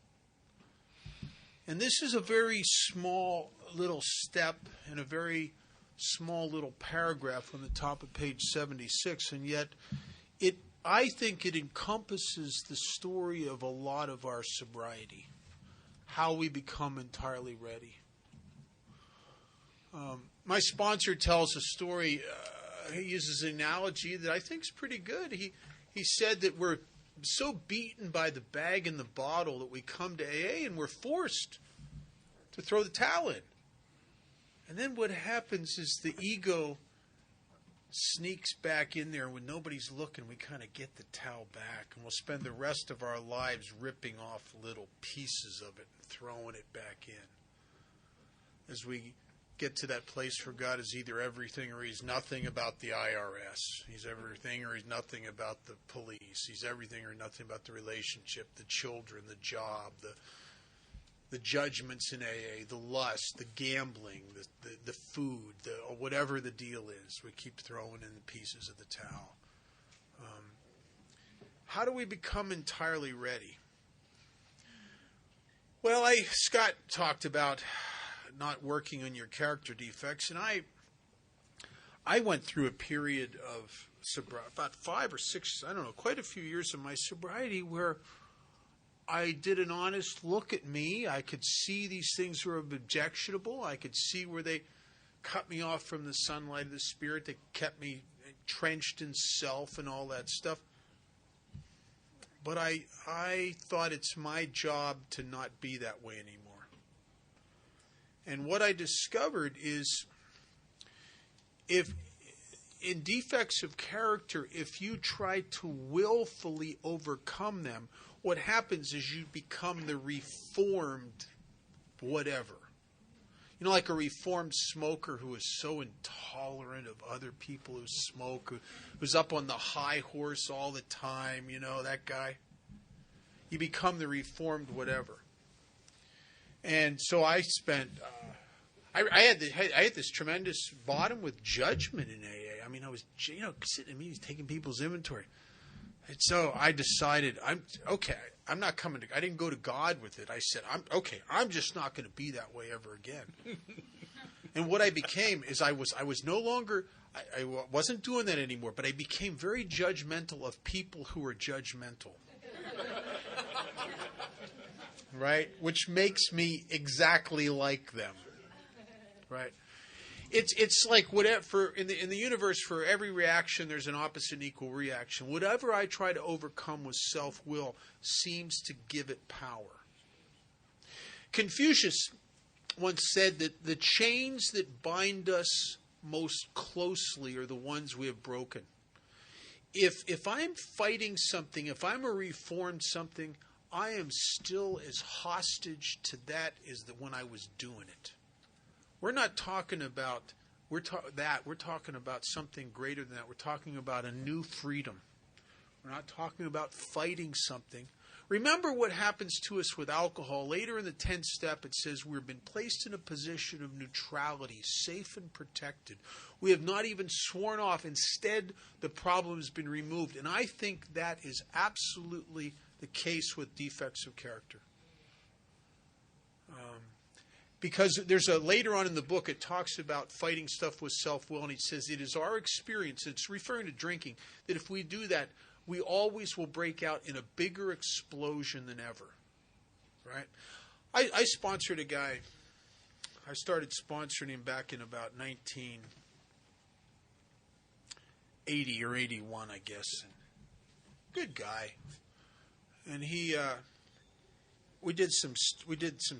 And this is a very small little step and a very small little paragraph on the top of page 76, and yet I think it encompasses the story of a lot of our sobriety, how we become entirely ready. My sponsor tells a story. He uses an analogy that I think is pretty good. He said that we're so beaten by the bag and the bottle that we come to AA and we're forced to throw the towel in. And then what happens is the ego sneaks back in there when nobody's looking. We kind of get the towel back, and we'll spend the rest of our lives ripping off little pieces of it and throwing it back in. As we get to that place where God is either everything or He's nothing about the IRS. He's everything or He's nothing about the police. He's everything or nothing about the relationship, the children, the job, the judgments in AA, the lust, the gambling, the food, or whatever the deal is. We keep throwing in the pieces of the towel. How do we become entirely ready? Well, Scott talked about not working on your character defects, and I went through a period of sobriety, about 5 or 6, I don't know, quite a few years of my sobriety where I did an honest look at me. I could see these things were objectionable. I could see where they cut me off from the sunlight of the Spirit. They kept me entrenched in self and all that stuff. But I thought it's my job to not be that way anymore. And what I discovered is, if in defects of character, if you try to willfully overcome them, what happens is you become the reformed whatever. You know, like a reformed smoker who is so intolerant of other people who smoke, who's up on the high horse all the time, you know, that guy. You become the reformed whatever. And so I spent, I had this tremendous bottom with judgment in AA. I mean, I was, sitting in meetings taking people's inventory. And so I decided, I'm not coming to, I didn't go to God with it. I said, I'm just not going to be that way ever again. And what I became is I was no longer, I wasn't doing that anymore, but I became very judgmental of people who were judgmental. Right? Which makes me exactly like them. Right? It's like whatever in the universe, for every reaction there's an opposite and equal reaction. Whatever I try to overcome with self-will seems to give it power. Confucius once said that the chains that bind us most closely are the ones we have broken. If I'm fighting something, if I'm a reformed something, I am still as hostage to that as when I was doing it. We're not talking about we're talking about something greater than that. We're talking about a new freedom. We're not talking about fighting something. Remember what happens to us with alcohol. Later in the 10th step, it says we've been placed in a position of neutrality, safe and protected. We have not even sworn off. Instead, the problem has been removed. And I think that is absolutely the case with defects of character. Because there's later on in the book, it talks about fighting stuff with self-will, and it says it is our experience, it's referring to drinking, that if we do that, we always will break out in a bigger explosion than ever. Right? I sponsored a guy. I started sponsoring him back in about 1980 or 81, I guess. Good guy. And we did some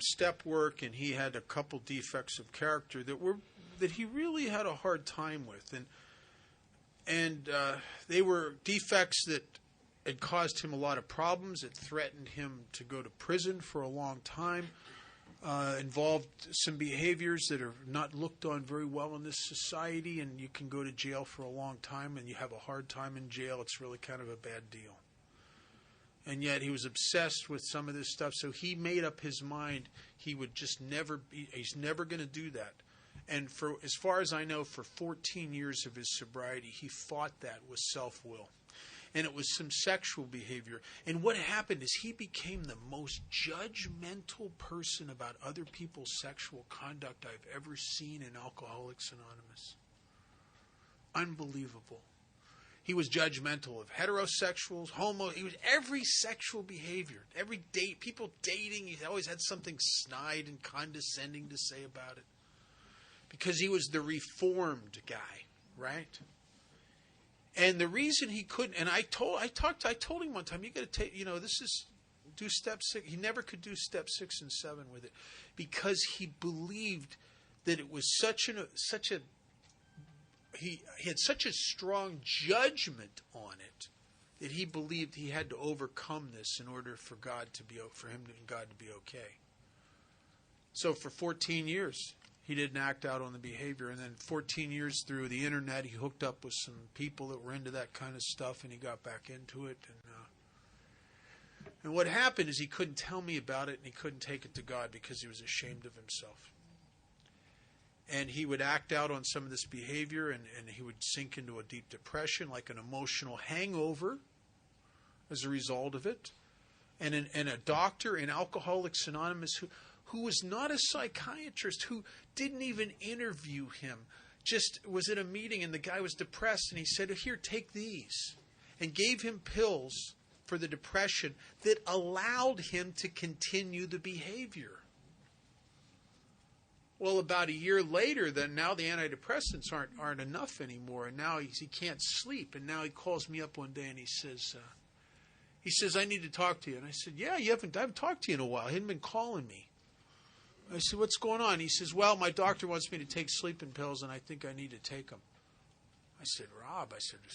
step work, and he had a couple defects of character that he really had a hard time with, and they were defects that had caused him a lot of problems. It threatened him to go to prison for a long time. Involved some behaviors that are not looked on very well in this society, and you can go to jail for a long time, and you have a hard time in jail. It's really kind of a bad deal. And yet he was obsessed with some of this stuff, so he made up his mind he would just he's never going to do that. And for as far as I know, for 14 years of his sobriety, he fought that with self-will. And it was some sexual behavior. And what happened is he became the most judgmental person about other people's sexual conduct I've ever seen in Alcoholics Anonymous. Unbelievable. He was judgmental of heterosexuals, he was every sexual behavior, every date, people dating, he always had something snide and condescending to say about it. Because he was the reformed guy, right? And the reason he couldn't, and I told him one time, you got to take, this is, do step 6. He never could do step 6 and 7 with it, because he believed that it was such a he had such a strong judgment on it that he believed he had to overcome this in order for him and God to be okay. So for 14 years, he didn't act out on the behavior. And then 14 years through the internet, he hooked up with some people that were into that kind of stuff, and he got back into it. And what happened is he couldn't tell me about it, and he couldn't take it to God because he was ashamed of himself. And he would act out on some of this behavior, and he would sink into a deep depression, like an emotional hangover as a result of it. And a doctor in Alcoholics Anonymous who was not a psychiatrist, who didn't even interview him, just was in a meeting, and the guy was depressed, and he said, here, take these, and gave him pills for the depression that allowed him to continue the behavior. Well, about a year later, then now the antidepressants aren't enough anymore, and now he can't sleep. And now he calls me up one day and he says, I need to talk to you. And I said, yeah, I haven't talked to you in a while. He hadn't been calling me. I said, what's going on? He says, well, my doctor wants me to take sleeping pills, and I think I need to take them. I said, Rob,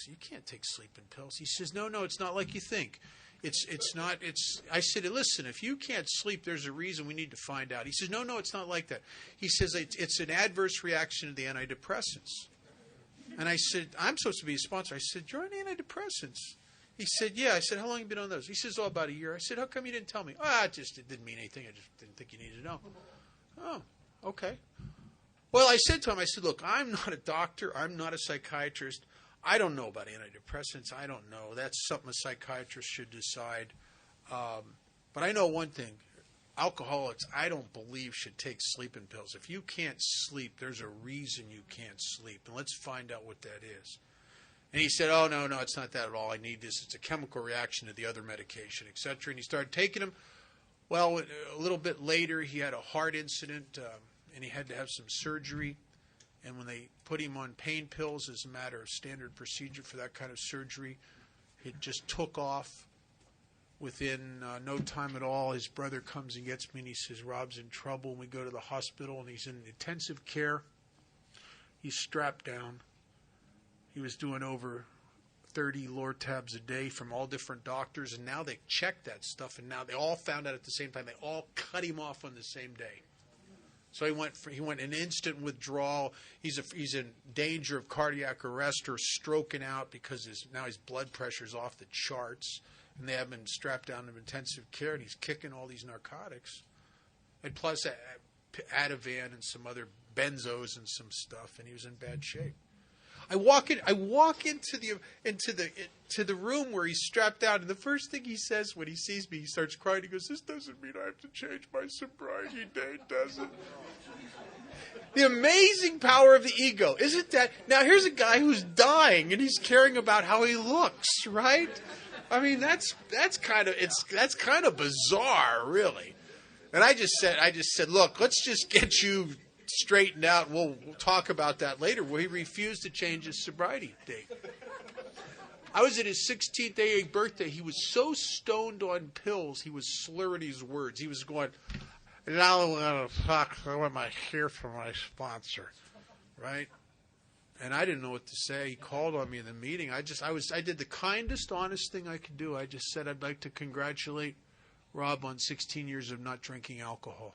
you can't take sleeping pills. He says, no, it's not like you think. I said, listen, if you can't sleep, there's a reason. We need to find out. He says, no, it's not like that. He says, it's an adverse reaction to the antidepressants. And I said, I'm supposed to be a sponsor. I said, you're on antidepressants. He said, yeah. I said, how long have you been on those? He says, about a year. I said, how come you didn't tell me? It didn't mean anything. I just didn't think you needed to know. Oh, okay. Well, I said to him, look, I'm not a doctor. I'm not a psychiatrist. I don't know about antidepressants. I don't know. That's something a psychiatrist should decide. But I know one thing. Alcoholics, I don't believe, should take sleeping pills. If you can't sleep, there's a reason you can't sleep. And let's find out what that is. And he said, oh, no, it's not that at all. I need this. It's a chemical reaction to the other medication, etc. And he started taking them. Well, a little bit later, he had a heart incident, and he had to have some surgery. And when they put him on pain pills as a matter of standard procedure for that kind of surgery, it just took off. Within no time at all, his brother comes and gets me, and he says, Rob's in trouble. And we go to the hospital, and he's in intensive care. He's strapped down. He was doing over 30 Lortabs a day from all different doctors, and now they checked that stuff, and now they all found out at the same time. They all cut him off on the same day. So he went an instant withdrawal. He's in danger of cardiac arrest or stroking out because now his blood pressure's off the charts, and they have him strapped down to intensive care, and he's kicking all these narcotics, and plus Ativan and some other benzos and some stuff, and he was in bad shape. I walk into the room where he's strapped out, and the first thing he says when he sees me, he starts crying. He goes, "This doesn't mean I have to change my sobriety date, does it?" The amazing power of the ego, isn't that? Now here's a guy who's dying, and he's caring about how he looks, right? I mean, that's kind of bizarre, really. And I just said, look, let's just get you straightened out. We'll talk about that later. Well, he refused to change his sobriety date. I was at his 16th AA birthday. He was so stoned on pills, he was slurring his words. He was going, now I want my hair from my sponsor, right? And I didn't know what to say. He called on me in the meeting. I did the kindest, honest thing I could do. I just said, I'd like to congratulate Rob on 16 years of not drinking alcohol.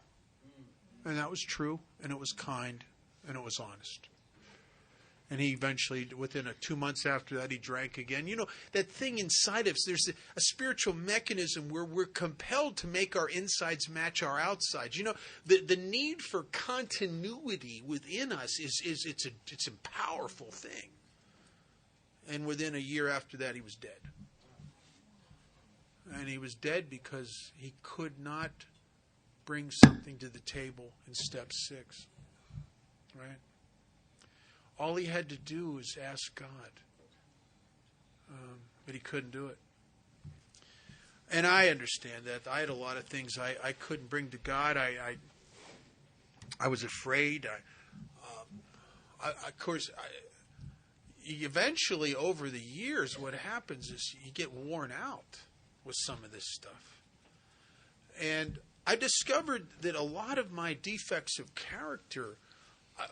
And that was true, and it was kind, and it was honest. And he eventually, within 2 months after that, he drank again. You know, that thing inside of us, there's a spiritual mechanism where we're compelled to make our insides match our outsides. You know, the need for continuity within us it's a powerful thing. And within a year after that, he was dead. And he was dead because he could not bring something to the table in step 6, right? All he had to do was ask God, but he couldn't do it. And I understand that. I had a lot of things I couldn't bring to God. I was afraid. Of course, eventually over the years, what happens is you get worn out with some of this stuff. And I discovered that a lot of my defects of character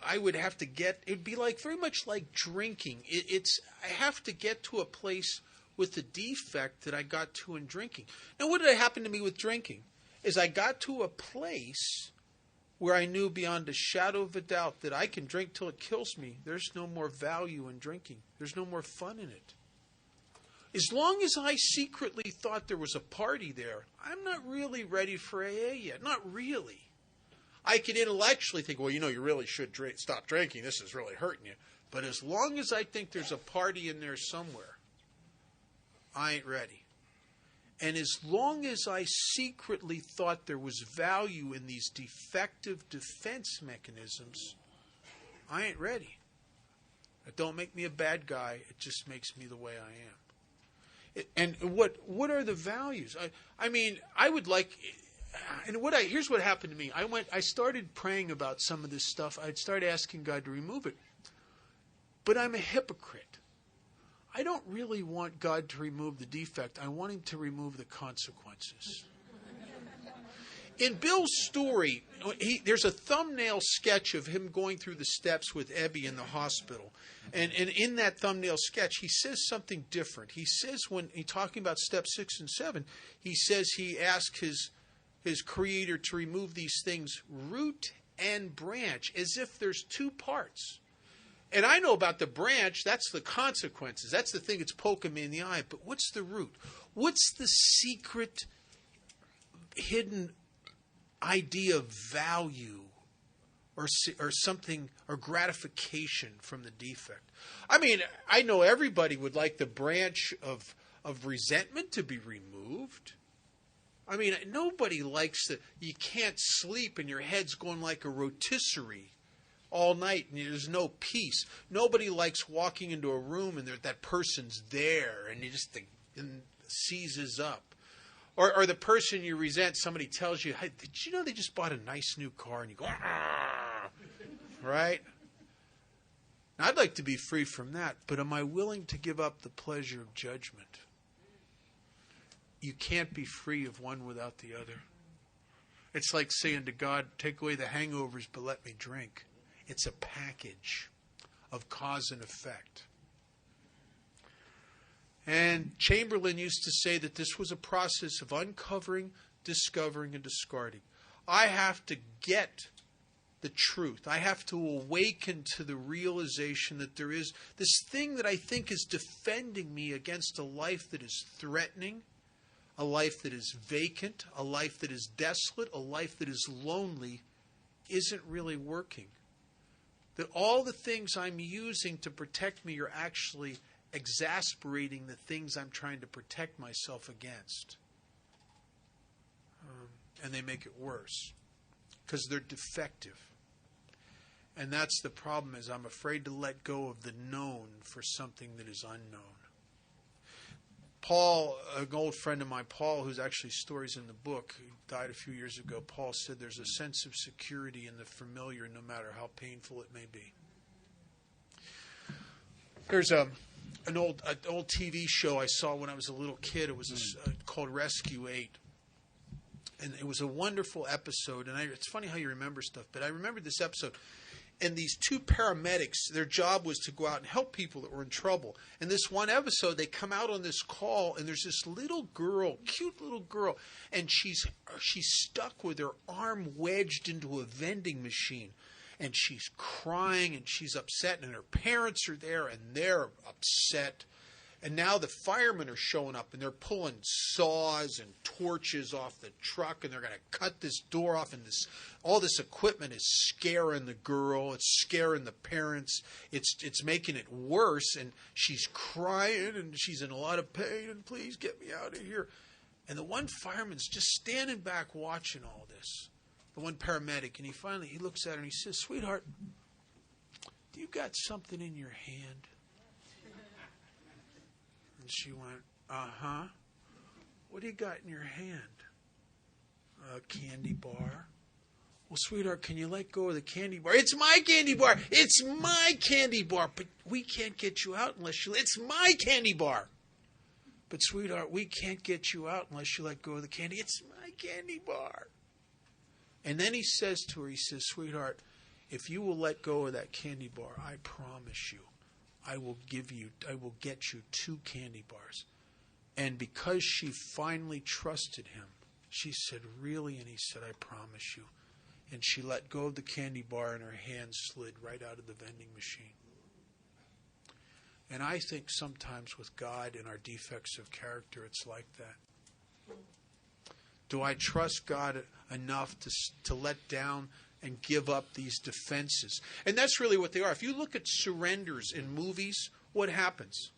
I would have to get, it'd be like very much like drinking. I have to get to a place with the defect that I got to in drinking. Now, what did happen to me with drinking? Is I got to a place where I knew beyond a shadow of a doubt that I can drink till it kills me. There's no more value in drinking. There's no more fun in it. As long as I secretly thought there was a party there, I'm not really ready for AA yet. Not really. I can intellectually think, well, you really should stop drinking. This is really hurting you. But as long as I think there's a party in there somewhere, I ain't ready. And as long as I secretly thought there was value in these defective defense mechanisms, I ain't ready. It don't make me a bad guy. It just makes me the way I am. And what are the values? I mean, I would like, and here's what happened to me. I started praying about some of this stuff. I'd start asking God to remove it. But I'm a hypocrite. I don't really want God to remove the defect. I want him to remove the consequences. In Bill's story, there's a thumbnail sketch of him going through the steps with Ebby in the hospital. And in that thumbnail sketch, he says something different. He says, when he's talking about step 6 and 7, he says he asked his creator to remove these things root and branch, as if there's two parts. And I know about the branch, that's the consequences. That's the thing that's poking me in the eye. But what's the root? What's the secret, hidden idea of value or something, or gratification from the defect? I mean, I know everybody would like the branch of resentment to be removed. I mean, nobody likes that you can't sleep and your head's going like a rotisserie all night and there's no peace. Nobody likes walking into a room and that person's there and you just seizes up. Or the person you resent, somebody tells you, hey, did you know they just bought a nice new car? And you go, ah, right? Now, I'd like to be free from that, but am I willing to give up the pleasure of judgment? You can't be free of one without the other. It's like saying to God, take away the hangovers, but let me drink. It's a package of cause and effect. And Chamberlain used to say that this was a process of uncovering, discovering, and discarding. I have to get the truth. I have to awaken to the realization that there is this thing that I think is defending me against a life that is threatening, a life that is vacant, a life that is desolate, a life that is lonely, isn't really working. That all the things I'm using to protect me are actually exasperating the things I'm trying to protect myself against. And they make it worse because they're defective. And that's the problem, is I'm afraid to let go of the known for something that is unknown. Paul, an old friend of mine, Paul, who's actually stories in the book, he died a few years ago, Paul said there's a sense of security in the familiar no matter how painful it may be. There's an old TV show I saw when I was a little kid. It was called Rescue 8. And it was a wonderful episode. And it's funny how you remember stuff, but I remember this episode. And these two paramedics, their job was to go out and help people that were in trouble. And this one episode, they come out on this call, and there's this little girl, cute little girl, and she's stuck with her arm wedged into a vending machine. And she's crying, and she's upset, and her parents are there, and they're upset. And now the firemen are showing up, and they're pulling saws and torches off the truck, and they're going to cut this door off, and all this equipment is scaring the girl. It's scaring the parents. It's making it worse, and she's crying, and she's in a lot of pain, and please get me out of here. And the one fireman's just standing back watching all this, the one paramedic, and he looks at her, and he says, "Sweetheart, do you got something in your hand?" And she went, "Uh-huh. What do you got in your hand?" "A candy bar." "Well, sweetheart, can you let go of the candy bar?" "It's my candy bar. It's my candy bar. But we can't get you out unless it's my candy bar." "But, sweetheart, we can't get you out unless you let go of the candy." "It's my candy bar." And then he says to her, he says, "Sweetheart, if you will let go of that candy bar, I promise you, I will get you 2 candy bars. And because she finally trusted him, she said, really? And he said, I promise you. And she let go of the candy bar and her hand slid right out of the vending machine. And I think sometimes with God and our defects of character, it's like that. Do I trust God enough to let down and give up these defenses? And that's really what they are. If you look at surrenders in movies, what happens?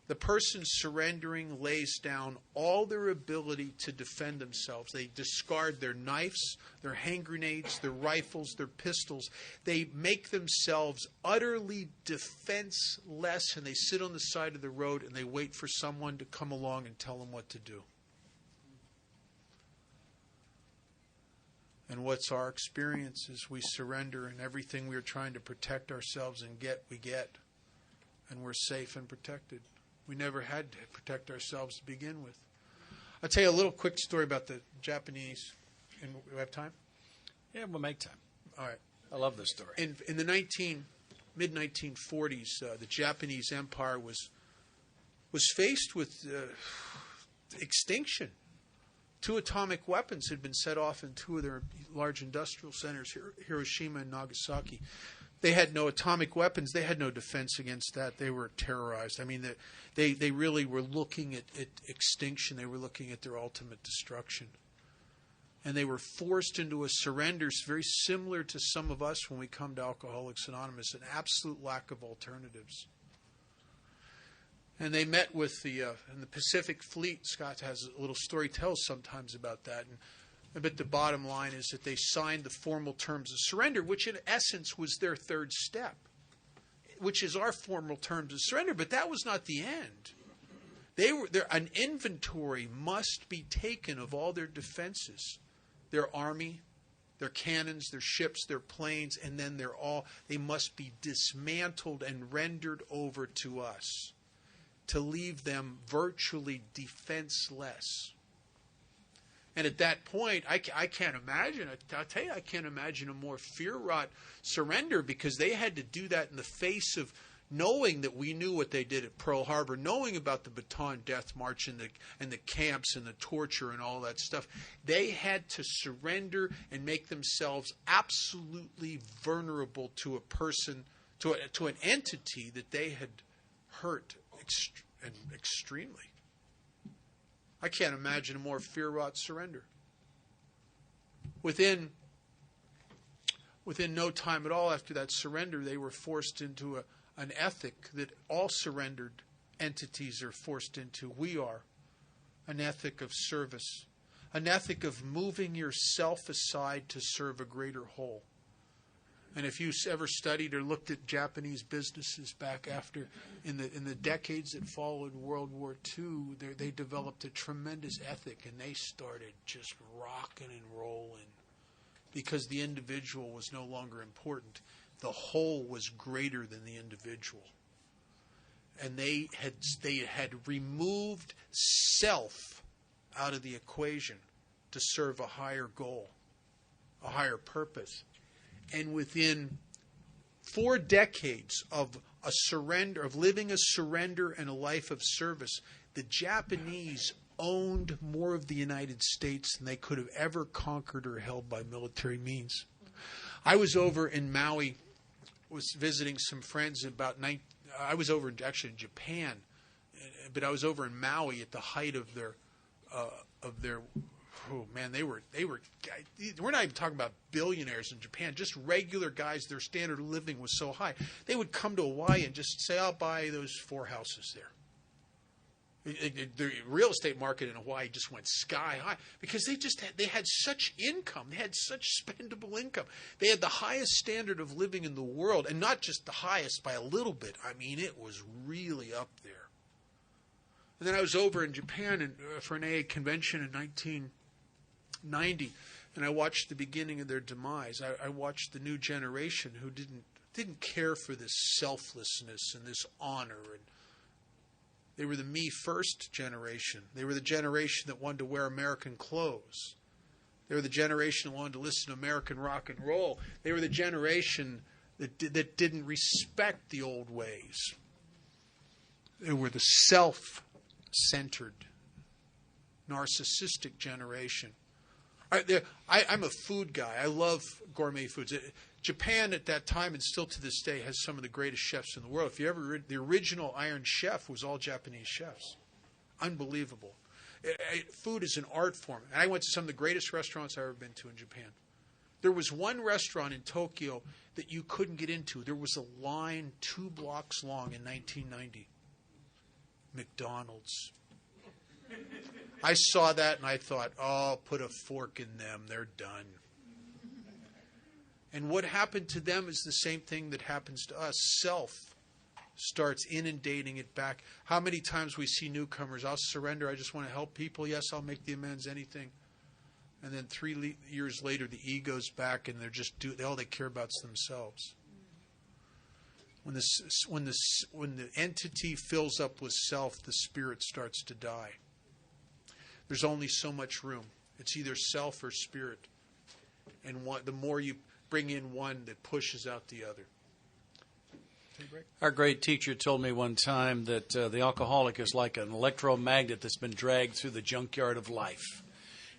The person surrendering lays down all their ability to defend themselves. They discard their knives, their hand grenades, their rifles, their pistols. They make themselves utterly defenseless, and they sit on the side of the road and they wait for someone to come along and tell them what to do. And what's our experience is we surrender, and everything we are trying to protect ourselves and get, we get. And we're safe and protected. We never had to protect ourselves to begin with. I'll tell you a little quick story about the Japanese. And we have time? Yeah, we'll make time. All right. I love this story. In the mid-1940s, the Japanese Empire was faced with extinction. 2 atomic weapons had been set off in 2 of their large industrial centers, Hiroshima and Nagasaki. They had no atomic weapons. They had no defense against that. They were terrorized. I mean, they really were looking at extinction. They were looking at their ultimate destruction. And they were forced into a surrender very similar to some of us when we come to Alcoholics Anonymous, an absolute lack of alternatives. And they met with the Pacific Fleet. Scott has a little story, tells sometimes about that. But the bottom line is that they signed the formal terms of surrender, which in essence was their 3rd step, which is our formal terms of surrender. But that was not the end. An inventory must be taken of all their defenses, their army, their cannons, their ships, their planes, and then they must be dismantled and rendered over to us to leave them virtually defenseless. And at that point, I can't imagine, I'll tell you, I can't imagine a more fear-wrought surrender, because they had to do that in the face of knowing that we knew what they did at Pearl Harbor, knowing about the Bataan Death March and the camps and the torture and all that stuff. They had to surrender and make themselves absolutely vulnerable to a person, to an entity that they had hurt extremely. I can't imagine a more fear-wrought surrender. Within no time at all after that surrender, they were forced into an ethic that all surrendered entities are forced into. We are an ethic of service, an ethic of moving yourself aside to serve a greater whole. And if you ever studied or looked at Japanese businesses back after, in the decades that followed World War II, they developed a tremendous ethic, and they started just rocking and rolling because the individual was no longer important. The whole was greater than the individual. And they had removed self out of the equation to serve a higher goal, a higher purpose. And within 4 decades of a surrender, of living a surrender and a life of service, the Japanese owned more of the United States than they could have ever conquered or held by military means. I was over in Maui, was visiting some friends I was over actually in Japan, but I was over in Maui at the height of their oh man, we're not even talking about billionaires in Japan, just regular guys. Their standard of living was so high. They would come to Hawaii and just say, I'll buy those 4 houses there. The real estate market in Hawaii just went sky high because they had such income. They had such spendable income. They had the highest standard of living in the world, and not just the highest by a little bit. I mean, it was really up there. And then I was over in Japan for an AA convention in 1990, and I watched the beginning of their demise. I watched the new generation who didn't care for this selflessness and this honor, and they were the me first generation. They were the generation that wanted to wear American clothes. They were the generation that wanted to listen to American rock and roll. They were the generation that didn't respect the old ways. They were the self-centered, narcissistic generation. I'm a food guy. I love gourmet foods. Japan at that time, and still to this day, has some of the greatest chefs in the world. If you ever read, the original Iron Chef was all Japanese chefs. Unbelievable. Food is an art form. And I went to some of the greatest restaurants I've ever been to in Japan. There was one restaurant in Tokyo that you couldn't get into. There was a line 2 blocks long in 1990. McDonald's. I saw that and I thought, oh, put a fork in them. They're done. And what happened to them is the same thing that happens to us. Self starts inundating it back. How many times we see newcomers, I'll surrender, I just want to help people. Yes, I'll make the amends, anything. And then 3 years later, the ego's back and they're just all they care about is themselves. When the entity fills up with self, the spirit starts to die. There's only so much room. It's either self or spirit. And the more you bring in one, that pushes out the other. Our great teacher told me one time that the alcoholic is like an electromagnet that's been dragged through the junkyard of life.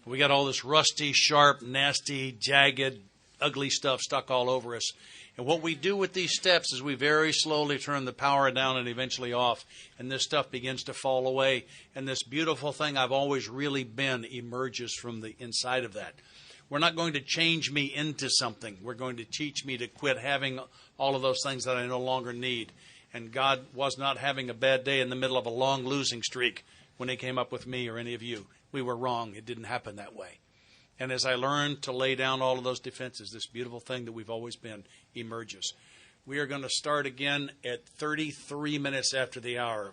We got all this rusty, sharp, nasty, jagged, ugly stuff stuck all over us. And what we do with these steps is we very slowly turn the power down and eventually off, and this stuff begins to fall away. And this beautiful thing I've always really been emerges from the inside of that. We're not going to change me into something. We're going to teach me to quit having all of those things that I no longer need. And God was not having a bad day in the middle of a long losing streak when He came up with me or any of you. We were wrong. It didn't happen that way. And as I learned to lay down all of those defenses, this beautiful thing that we've always been emerges. We are going to start again at 33 minutes after the hour.